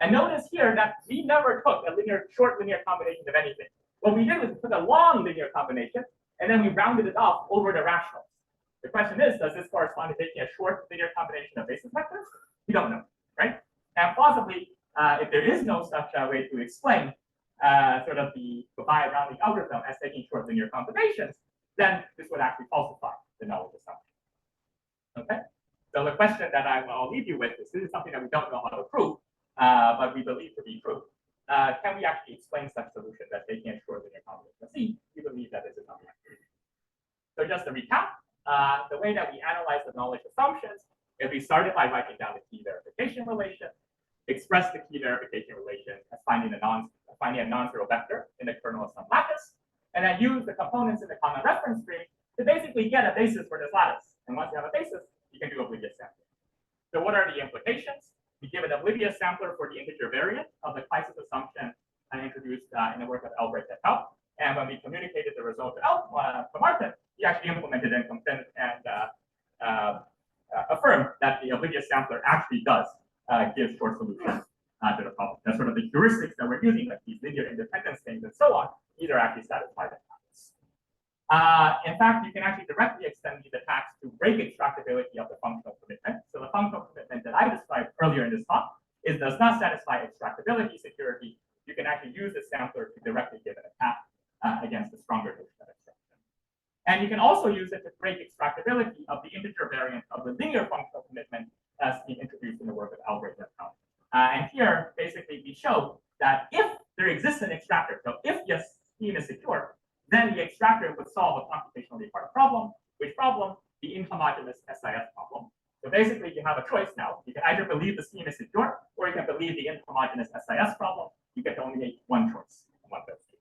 And notice here that we never took a short linear combination of anything. What we did was we took a long linear combination and then we rounded it off over the rationals. The question is, does this correspond to taking a short linear combination of basis vectors? We don't know, right? And plausibly, if there is no such way to explain sort of the phi rounding algorithm as taking short linear combinations, then this would actually falsify the knowledge assumption. Okay? So the question that I'll leave you with is, this is something that we don't know how to prove, but we believe to be true. Can we actually explain such solutions as taking a short linear combination of C? We believe that this is something that we do. So just to recap, the way that we analyze the knowledge assumptions is we started by writing down the key verification relation, express the key verification relation as finding a non-zero vector in the kernel of some lattice, and then use the components in the common reference frame to basically get a basis for this lattice. And once you have a basis, you can do oblivious sampling. So what are the implications? We give an oblivious sampler for the integer variant of the crisis assumption introduced in the work of Albrecht et al. And when we communicated the result for Martin, he actually implemented and affirmed that the oblivious sampler actually does give short solutions to the problem. That's sort of the heuristics that we're using, like these linear independence things and so on. These are actually satisfied in practice. In fact, you can actually directly extend these attacks to break extractability of the functional commitment. So the functional commitment that I described earlier in this talk does not satisfy extractability security. You can actually use the sampler to directly give an attack against the stronger notion of extraction. And you can also use it to break extractability of the integer variant of the linear functional commitment as being introduced in the work of Albrecht et al. And here, basically, we show that if there exists an extractor, so if the scheme is secure, then the extractor would solve a computationally hard problem. Which problem? The inhomogeneous SIS problem. So basically, you have a choice now. You can either believe the scheme is secure, or you can believe the inhomogeneous SIS problem. You get to only make one choice among those two.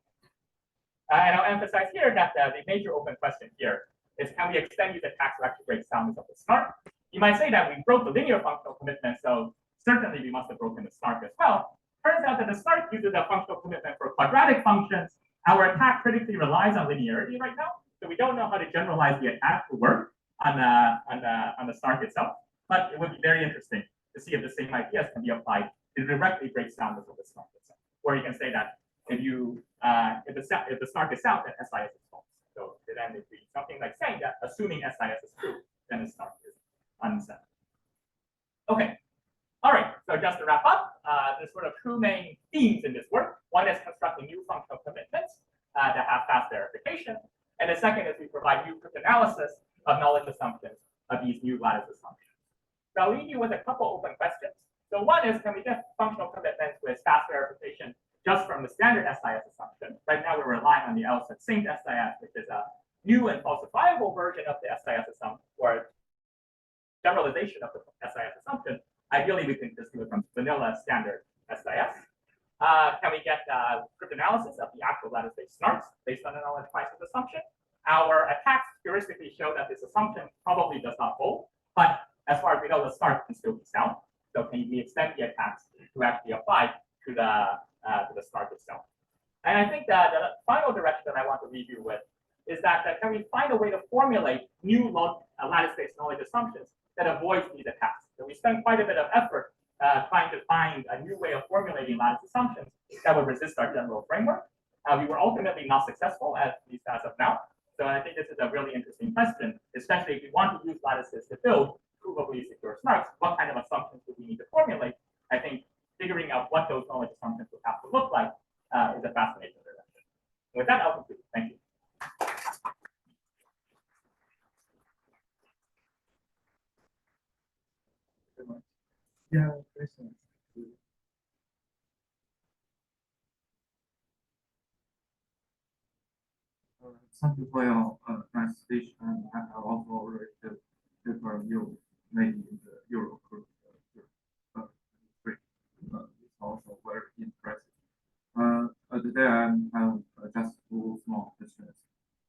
And I'll emphasize here that the major open question here is, can we extend these attacks to actually break soundness of the snark? You might say that we broke the linear functional commitment, so certainly we must have broken the snark as well. Turns out that the snark uses a functional commitment for quadratic functions. Our attack critically relies on linearity right now, so we don't know how to generalize the attack to work on the snark itself. But it would be very interesting to see if the same ideas can be applied to directly break soundness of the snark itself. Or you can say that if the snark is sound, then SIS is false. So then it'd be something like saying that assuming SIS is true, then the snark is unsound. Okay. All right. So just to wrap up, there's sort of two main themes in this work. One is constructing new functional commitments that have fast verification. And the second is we provide new cryptanalysis of knowledge assumptions of these new lattice assumptions. So I'll leave you with a couple open questions. So one is, can we get functional commitments with fast verification just from the standard SIS assumption? Right now, we're relying on the L-set synced SIS, which is a new and falsifiable version of the SIS assumption, or generalization of the SIS assumption. Ideally, we can just do it from vanilla standard SIS. Can we get cryptanalysis of the actual lattice-based snarks based on the knowledge prices assumption? Our attacks heuristically show that this assumption probably does not hold, but as far as we know, the snark can still be sound. So can we extend the attacks to actually apply to the snark itself? And I think that the final direction that I want to leave you with is that can we find a way to formulate new lattice-based knowledge assumptions that avoids these attacks? So we spend quite a bit of effort trying to find a new way of formulating lattice assumptions that would resist our general framework. We were ultimately not successful, at least as of now. So I think this is a really interesting question, especially if we want to use lattices to build provably secure snarks. What kind of assumptions do we need to formulate? I think figuring out what those knowledge assumptions would have to look like is a fascinating direction. With that, I'll conclude. Thank you. Yeah, questions. Thank you for your nice speech, and I have also read the paper you made in the Eurogroup. It's also very impressive. Today I have just two small questions.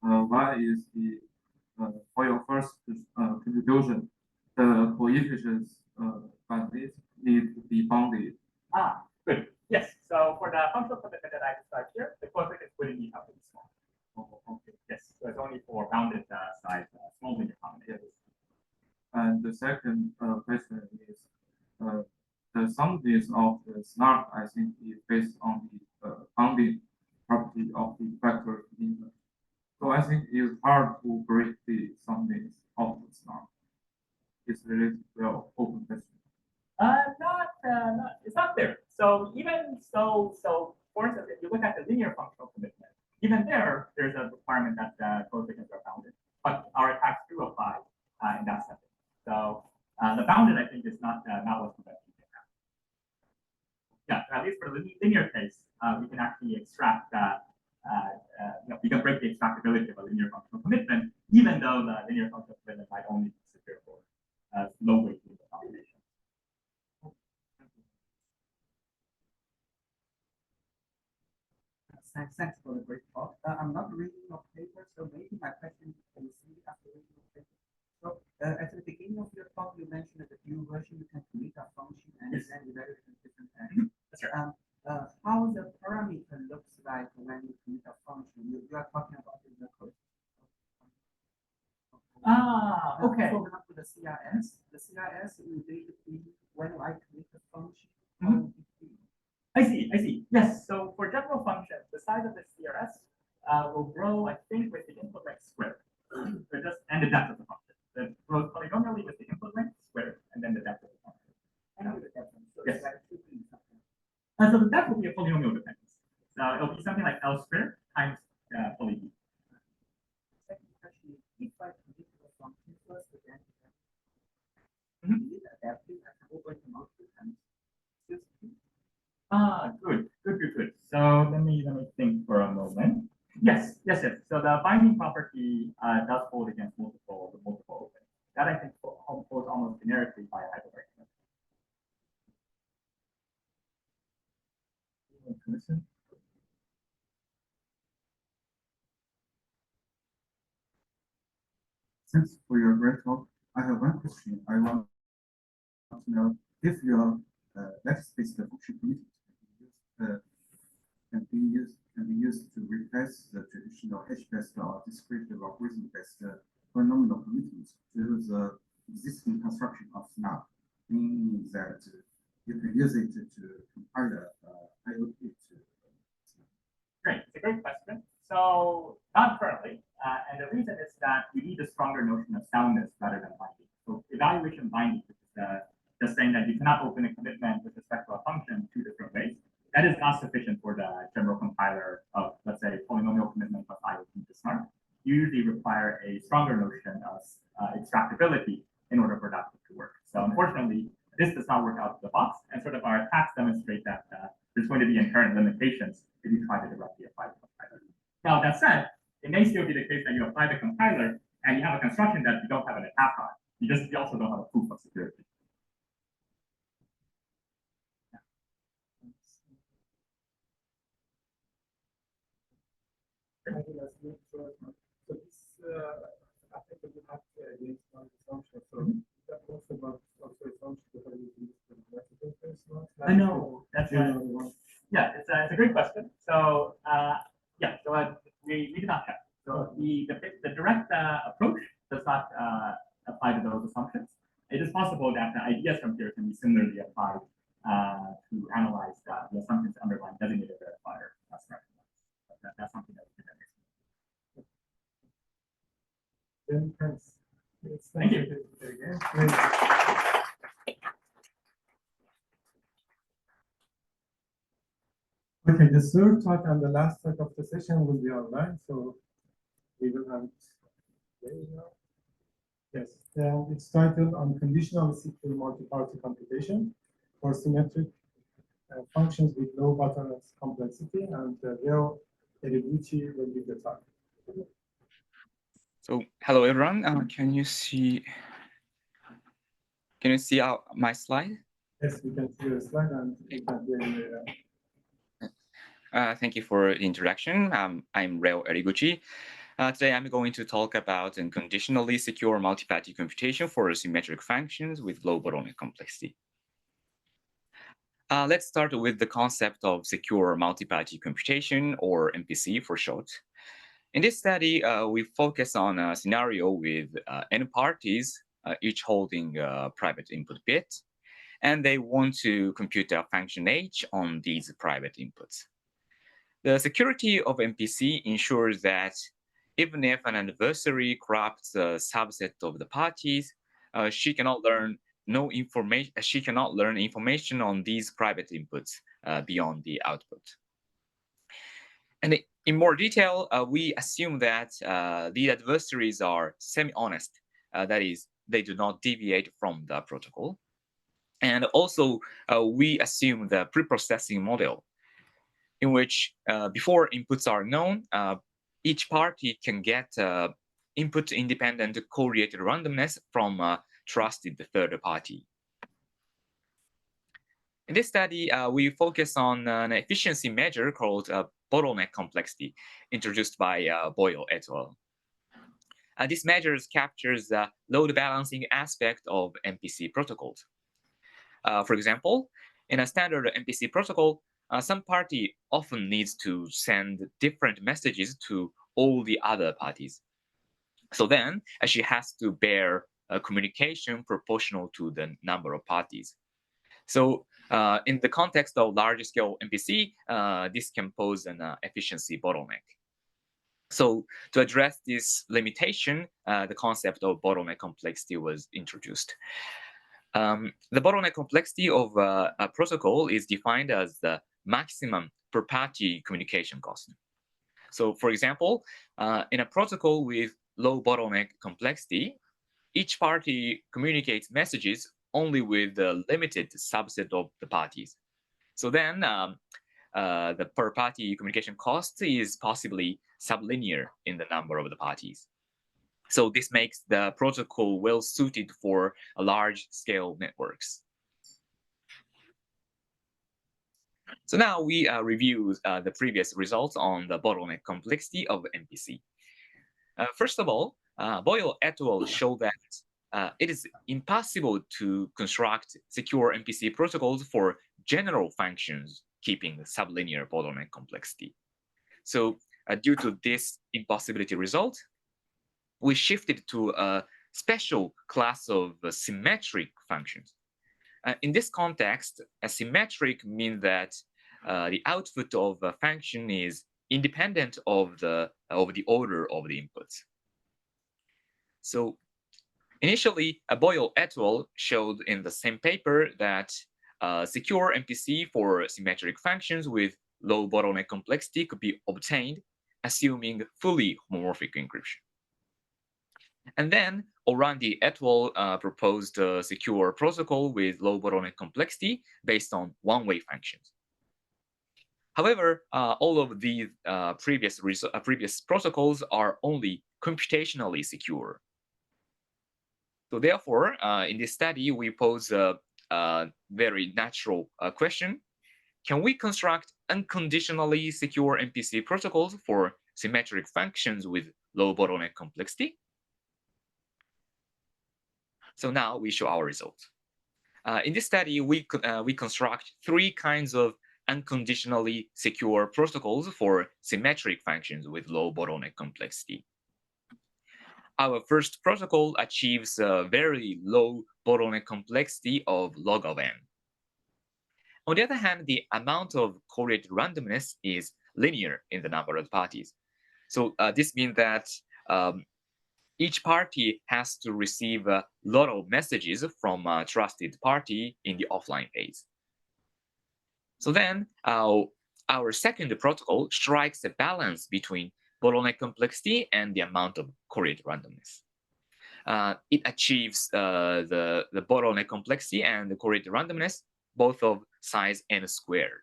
One is for your first contribution, the coefficients bandwidth need to be bounded. Good. Yes. So for the functional commitment that I described here, the coefficients wouldn't need to be small. Oh, okay. Yes. So it's only for bounded size small linear combinations. And the second question is the soundness of the snark, I think, is based on the bounding property of the vector input. So I think it's hard to break the soundness of the snark. It's related to your open question. It's not clear. So even so, for instance, if you look at the linear functional commitment, even there's a requirement that the coefficients are bounded, but our attacks do apply in that setting. So the bounded, I think, is not what's conventional. Yeah, at least for the linear case, we can actually extract we can break the extractability of a linear functional commitment, even though the linear functional commitment might only be secure for low weight combination. Thanks for the great talk. I'm not reading your paper, so maybe my question can see after reading your paper. So at the beginning of your talk, you mentioned that the new version you can commit a function and then evaluate different actions. That's right. How the parameter looks like when you commit a function? You are talking about the Ah, okay. For example, the CRS will basically when I create a function. Mhm. I see. Yes, so for general functions, the size of the CRS will grow, I think, with the input length squared. So just, and the depth of the function. It grows polynomially with the input length squared, and then the depth of the function. I know the difference. So Yes. that should be something. And so the depth will be a polynomial dependence. So it'll be something like L squared times poly B. Second question is, if I create a function first, then Mhm. is it adaptive? I can open it multiple times. Good. So let me think for a moment. Yes. So the binding property does hold against multiple openings. That I think holds almost generically by a hyperbolic. Thanks for your great talk. I have one question. I want to know if your lattice-based function primitive can be used to replace the traditional hash-based or discrete logarithm-based polynomial primitives to the existing construction of SNAP, meaning that you can use it to compile the IoT to. Great, it's a great question. So not currently, and the reason is that we need a stronger notion of soundness rather than binding. So evaluation binding, which is just saying that you cannot open a commitment with respect to a function two different ways. That is not sufficient for the general compiler of, let's say, polynomial commitment plus IoT to SNARK. You usually require a stronger notion of extractability in order for that to work. So unfortunately, this does not work out of the box, and sort of our attacks demonstrate that there's going to be inherent limitations if you try to directly apply the compiler. Now, that said, it may still be the case that you apply the compiler and you have a construction that you don't have an attack on. You also don't have a proof of security. I think that's good. So this, I think that you have to against one assumption. So that also about also assumption that I use the multiple personal. I know that's right. Yeah, it's a great question. So we did not check. So the direct approach does not apply to those assumptions. It is possible that the ideas from here can be similarly applied to analyze the assumptions underlying designated verifier structure. That's something that we can understand. Then thanks. Thank you. Again. Okay, the third talk and the last talk of the session will be online, so we will have it there now. Yes, it's titled Unconditional Secure Multi-Party Computation for Symmetric Functions with Low Bottleneck Complexity, and Leo Eriguchi will give the talk. So, hello everyone. Can you see my slide? Yes, we can see your slide and we can hear you. Thank you for the introduction. I'm Reo Eriguchi. Today I'm going to talk about unconditionally secure multi-party computation for symmetric functions with low bottleneck complexity. Let's start with the concept of secure multi-party computation, or MPC for short. In this study, we focus on a scenario with n parties, each holding a private input bit, and they want to compute a function h on these private inputs. The security of MPC ensures that even if an adversary corrupts a subset of the parties, she cannot learn information on these private inputs beyond the output. And in more detail, we assume that the adversaries are semi-honest, that is, they do not deviate from the protocol. And also, we assume the preprocessing model, in which before inputs are known, each party can get input-independent correlated randomness from a trusted third party. In this study, we focus on an efficiency measure called bottleneck complexity, introduced by Boyle et al. This measure captures the load balancing aspect of MPC protocols. For example, in a standard MPC protocol, some party often needs to send different messages to all the other parties. So then she has to bear a communication proportional to the number of parties. So in the context of large-scale MPC, this can pose an efficiency bottleneck. So to address this limitation, the concept of bottleneck complexity was introduced. The bottleneck complexity of a protocol is defined as the maximum per party communication cost. So for example, in a protocol with low bottleneck complexity, each party communicates messages only with a limited subset of the parties. So then the per party communication cost is possibly sublinear in the number of the parties. So this makes the protocol well suited for large scale networks. So now we review the previous results on the bottleneck complexity of MPC. First of all, Boyle et al. Show that it is impossible to construct secure MPC protocols for general functions keeping sublinear bottleneck complexity. So due to this impossibility result, we shifted to a special class of symmetric functions. In this context, a symmetric means that the output of a function is independent of the order of the inputs. So initially, Boyle et al. Showed in the same paper that secure MPC for symmetric functions with low bottleneck complexity could be obtained, assuming fully homomorphic encryption. And then Orandi et al. Proposed a secure protocol with low bottleneck complexity based on one-way functions. However, all of these previous protocols are only computationally secure. So therefore, in this study, we pose a very natural question. Can we construct unconditionally secure MPC protocols for symmetric functions with low bottleneck complexity? So now we show our results. In this study, we construct three kinds of unconditionally secure protocols for symmetric functions with low bottleneck complexity. Our first protocol achieves a very low bottleneck complexity of log of n. On the other hand, the amount of correlated randomness is linear in the number of parties. So this means that each party has to receive a lot of messages from a trusted party in the offline phase. So then our second protocol strikes a balance between bottleneck complexity and the amount of correlated randomness. It achieves the bottleneck complexity and the correlated randomness, both of size n squared.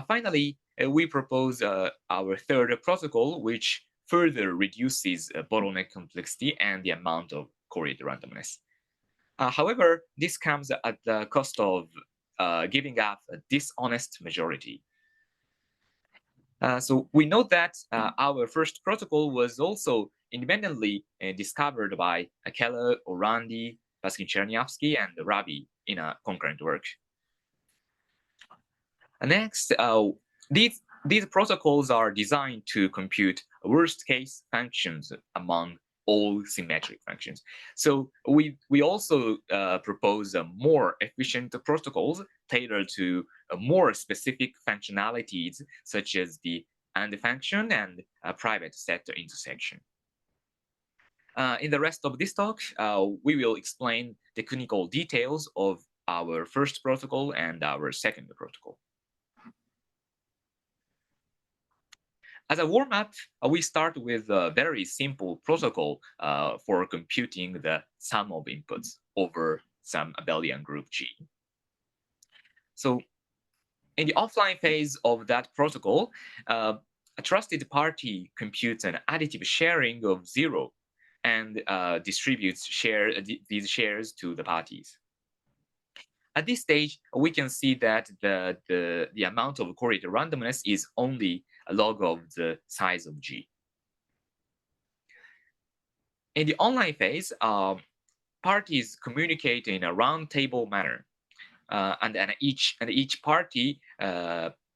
Finally, we propose our third protocol, which further reduces bottleneck complexity and the amount of correlated randomness. However, this comes at the cost of giving up a dishonest majority. So we note that our first protocol was also independently discovered by Keller, Orandi, Baskin-Chernyavsky, and Rabi in a concurrent work. Next, these protocols are designed to compute worst-case functions among all symmetric functions. So we also propose more efficient protocols tailored to more specific functionalities, such as the AND function and private set intersection. In the rest of this talk, we will explain the technical details of our first protocol and our second protocol. As a warm-up, we start with a very simple protocol for computing the sum of inputs over some abelian group G. So in the offline phase of that protocol, a trusted party computes an additive sharing of 0 and distributes these shares to the parties. At this stage, we can see that the amount of correlated randomness is only a log of the size of G. In the online phase, parties communicate in a round table manner, and each party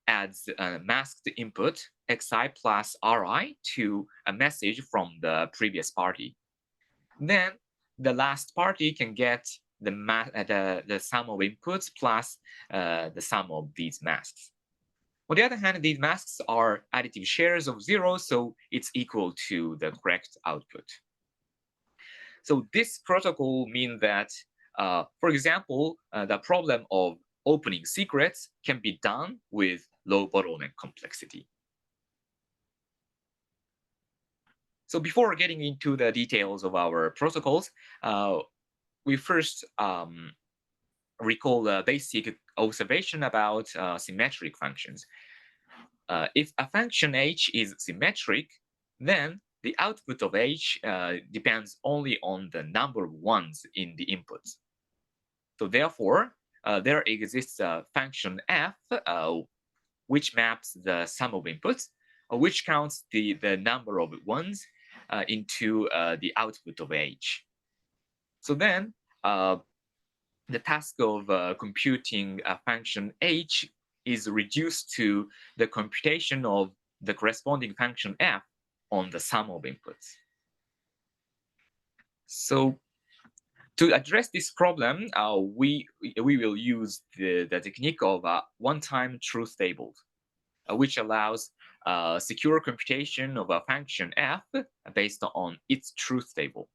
adds a masked input xi plus ri to a message from the previous party. Then the last party can get the sum of inputs plus the sum of these masks. On the other hand, these masks are additive shares of 0, so it's equal to the correct output. So this protocol means that, for example, the problem of opening secrets can be done with low bottleneck complexity. So before getting into the details of our protocols, we first recall the basic observation about symmetric functions. If a function h is symmetric, then the output of h depends only on the number of ones in the inputs. So therefore, there exists a function f which maps the sum of inputs, which counts the number of ones into the output of h. So then the task of computing a function h is reduced to the computation of the corresponding function f on the sum of inputs. So to address this problem, we will use the technique of one-time truth tables, which allows secure computation of a function f based on its truth table.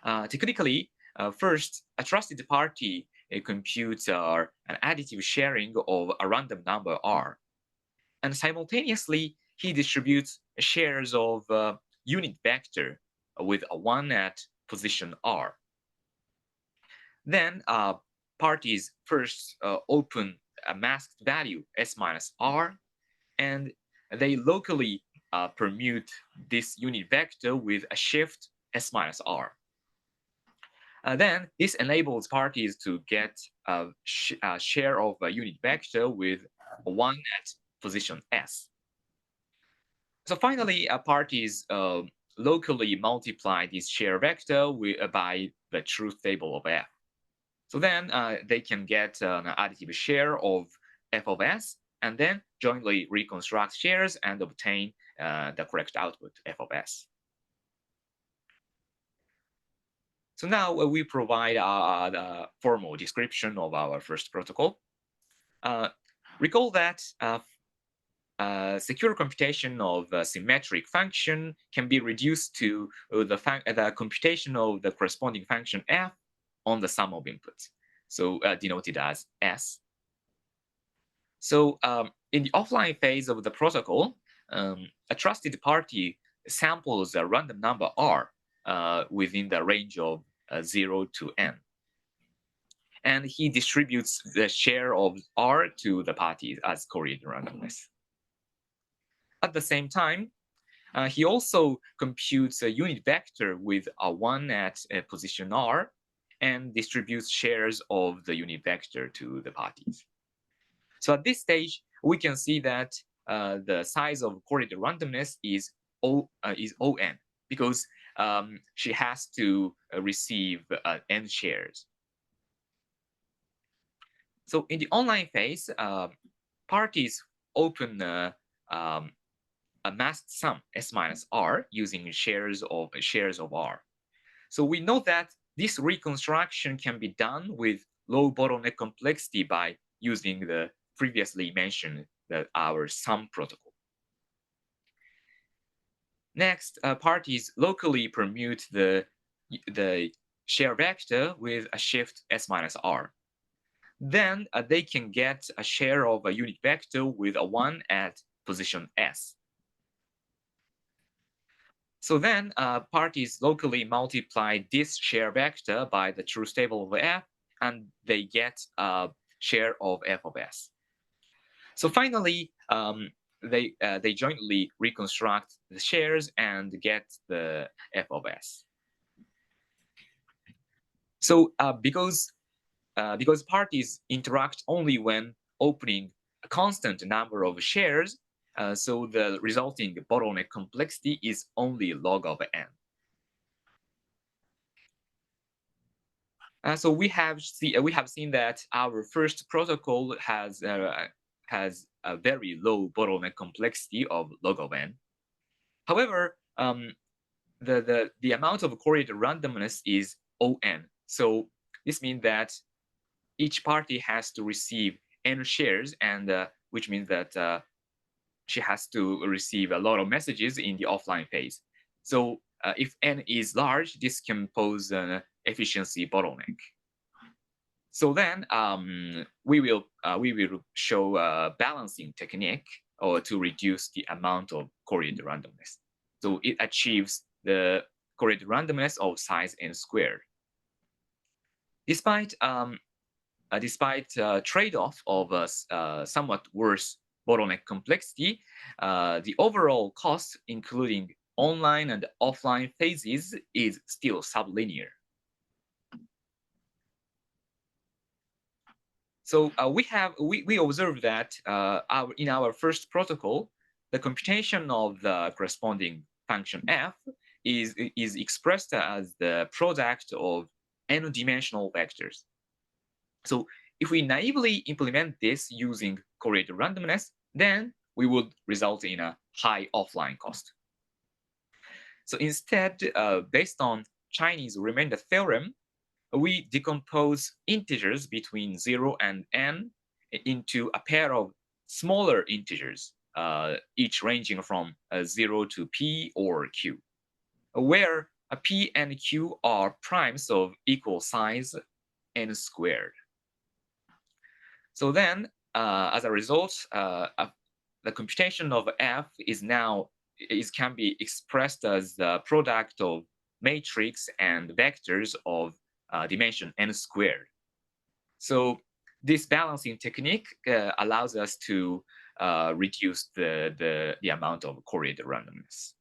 Technically, first, a trusted party computes an additive sharing of a random number r, and simultaneously he distributes shares of unit vector with a 1 at position r. Then parties first open a masked value s minus r, and they locally permute this unit vector with a shift s minus r. Then this enables parties to get a share of a unit vector with 1 at position s. So finally, parties locally multiply this share vector by the truth table of f. So then they can get an additive share of f of s, and then jointly reconstruct shares and obtain the correct output, f of s. So now we provide the formal description of our first protocol. Recall that secure computation of a symmetric function can be reduced to the computation of the corresponding function f on the sum of inputs, so denoted as s. So in the offline phase of the protocol, a trusted party samples a random number r within the range of 0 to n. And he distributes the share of r to the parties as correlated randomness. At the same time, he also computes a unit vector with a 1 at position r and distributes shares of the unit vector to the parties. So at this stage, we can see that the size of correlated randomness is on, because she has to receive n shares. So in the online phase, parties open a masked sum s minus r using shares of r. So we know that this reconstruction can be done with low bottleneck complexity by using the previously mentioned our sum protocol. Next, parties locally permute the share vector with a shift s minus r. Then they can get a share of a unit vector with a 1 at position s. So then parties locally multiply this share vector by the truth table of f, and they get a share of f of s. So finally, they jointly reconstruct the shares and get the f of s. So because parties interact only when opening a constant number of shares, so the resulting bottleneck complexity is only log of n. So we have seen that our first protocol has has a very low bottleneck complexity of log of n. However, the amount of correlated randomness is On. So this means that each party has to receive n shares, and which means that she has to receive a lot of messages in the offline phase. So if n is large, this can pose an efficiency bottleneck. So then we will show a balancing technique or to reduce the amount of correlated randomness. So it achieves the correlated randomness of size n squared. Despite trade-off of somewhat worse bottleneck complexity, the overall cost, including online and offline phases, is still sublinear. So we observe that in our first protocol, the computation of the corresponding function f is expressed as the product of n-dimensional vectors. So if we naively implement this using correlated randomness, then we would result in a high offline cost. So instead, based on Chinese remainder theorem, we decompose integers between 0 and n into a pair of smaller integers, each ranging from 0 to p or q, where p and q are primes of equal size n squared. So then, as a result, the computation of f can be expressed as the product of matrix and vectors of dimension n squared. So this balancing technique allows us to reduce the amount of correlated randomness.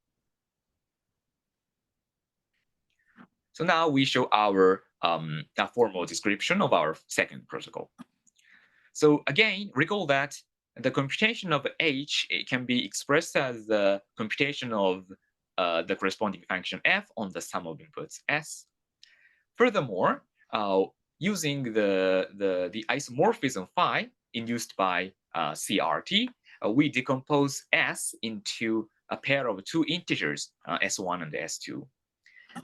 So now we show our a formal description of our second protocol. So again, recall that the computation of h can be expressed as the computation of the corresponding function f on the sum of inputs s. Furthermore, using the isomorphism phi induced by CRT, we decompose s into a pair of two integers, s1 and s2.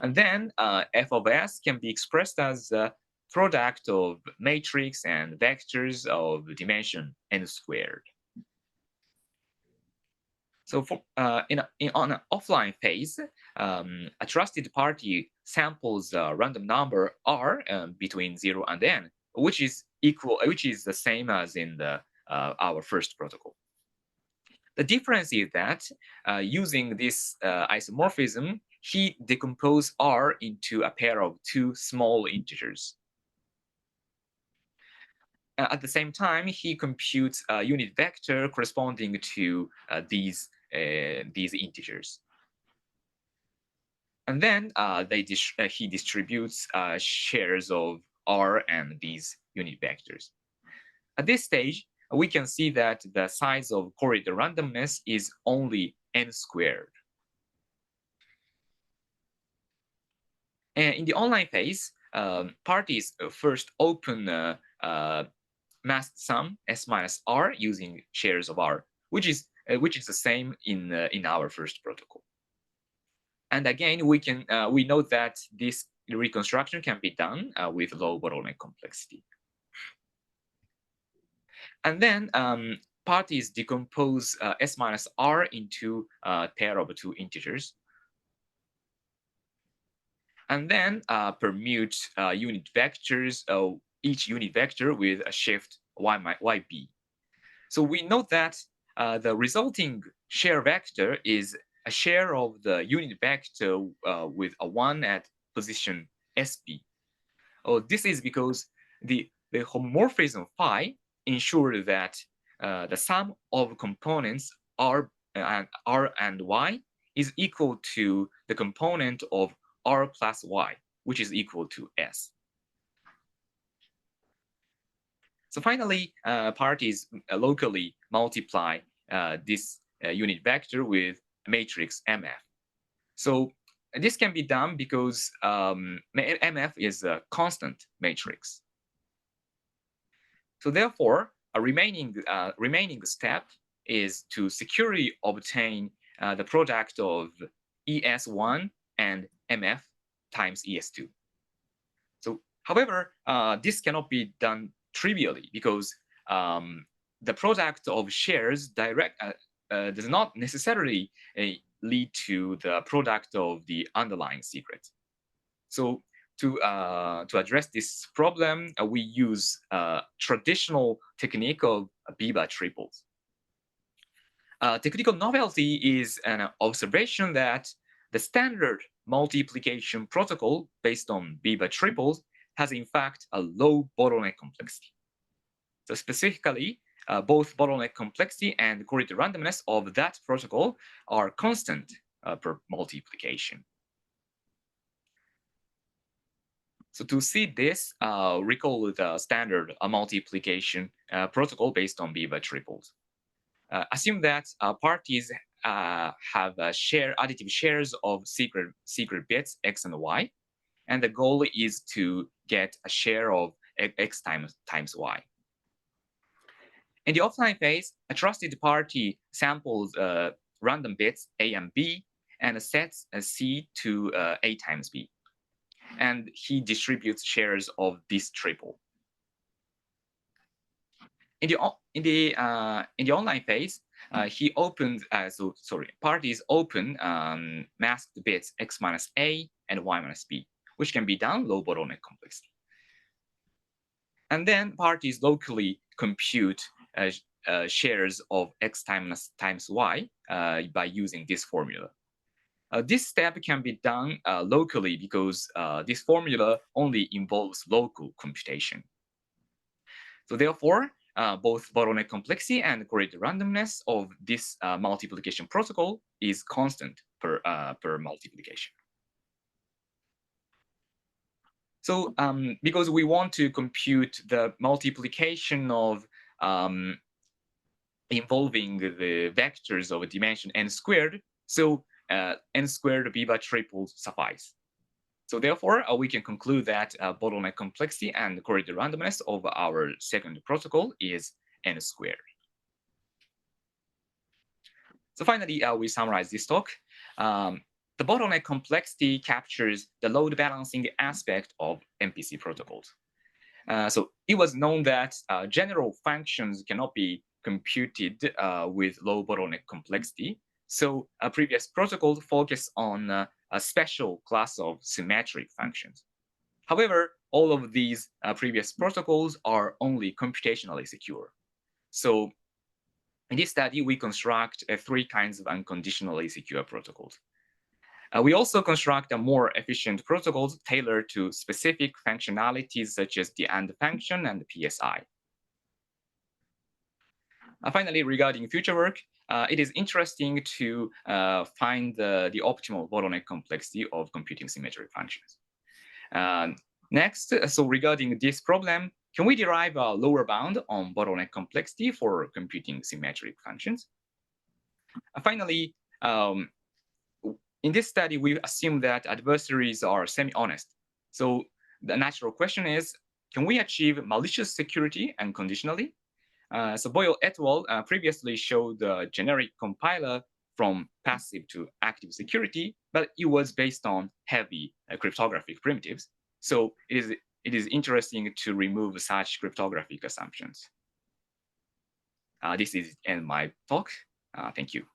And then f of s can be expressed as the product of matrix and vectors of dimension n squared. So for, on an offline phase, a trusted party samples a random number r between 0 and n, which is the same as in our first protocol. The difference is that using this isomorphism, he decomposes r into a pair of two small integers. At the same time, he computes a unit vector corresponding to these integers. And then he distributes shares of r and these unit vectors. At this stage, we can see that the size of correlated randomness is only n squared. And in the online phase, parties first open masked sum s minus r using shares of r, which is the same in our first protocol. And again, we note that this reconstruction can be done with low bottleneck complexity. And then parties decompose s minus r into a pair of two integers, and then permute unit vectors, each unit vector with a shift yb. So we note that the resulting share vector is a share of the unit vector with a 1 at position sp. This is because the homomorphism phi ensures that the sum of components r and y is equal to the component of r plus y, which is equal to s. So finally, parties locally multiply this unit vector with matrix MF. So this can be done because MF is a constant matrix. So therefore, a remaining step is to securely obtain the product of ES1 and MF times ES2. So, however, this cannot be done trivially because the product of shares does not necessarily lead to the product of the underlying secret. So to address this problem, we use a traditional technique of Biba triples. Technical novelty is an observation that the standard multiplication protocol based on Biba triples has in fact a low bottleneck complexity. So specifically, both bottleneck complexity and correlated randomness of that protocol are constant per multiplication. So to see this, recall the standard multiplication protocol based on Biba triples. Assume that parties have additive shares of secret bits x and y, and the goal is to get a share of x times y. In the offline phase, a trusted party samples random bits a and b and sets c to a times b, and he distributes shares of this triple. In the online phase, parties open masked bits x minus a and y minus b, which can be done low bottleneck complexity. And then parties locally compute shares of x times y by using this formula. This step can be done locally because this formula only involves local computation. So therefore, both bottleneck complexity and correlated randomness of this multiplication protocol is constant per multiplication. So because we want to compute the multiplication of involving the vectors of a dimension n squared, so n squared Biba triples suffice. So therefore, we can conclude that bottleneck complexity and correlated randomness of our second protocol is n squared. So finally, we summarize this talk. The bottleneck complexity captures the load balancing aspect of MPC protocols. So it was known that general functions cannot be computed with low bottleneck complexity. So previous protocols focus on a special class of symmetric functions. However, all of these previous protocols are only computationally secure. So in this study, we construct three kinds of unconditionally secure protocols. We also construct a more efficient protocols tailored to specific functionalities such as the AND function and the PSI. Finally, regarding future work, it is interesting to find the optimal bottleneck complexity of computing symmetric functions. Next, so regarding this problem, can we derive a lower bound on bottleneck complexity for computing symmetric functions? Finally, in this study, we assume that adversaries are semi-honest. So the natural question is, can we achieve malicious security unconditionally? So Boyle et al. Previously showed the generic compiler from passive to active security, but it was based on heavy cryptographic primitives. So it is interesting to remove such cryptographic assumptions. This is end my talk. Thank you.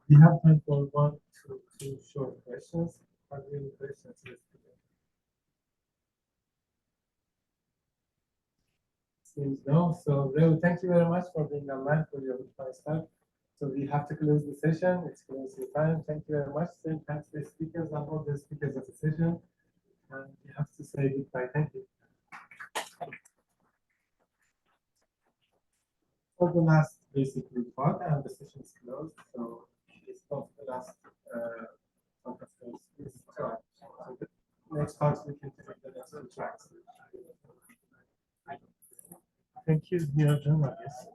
We have time for one to two short questions. Are there any questions? Seems no. So, Leo, thank you very much for being online for your first time. So we have to close the session. It's close your time. Thank you very much. Same thanks to the speakers and all the speakers of the session. And we have to say goodbye. Thank you. For the last basic report, and the session is closed. So it's not the last conference. So the next part we can take the next two tracks. Thank you, dear journalists.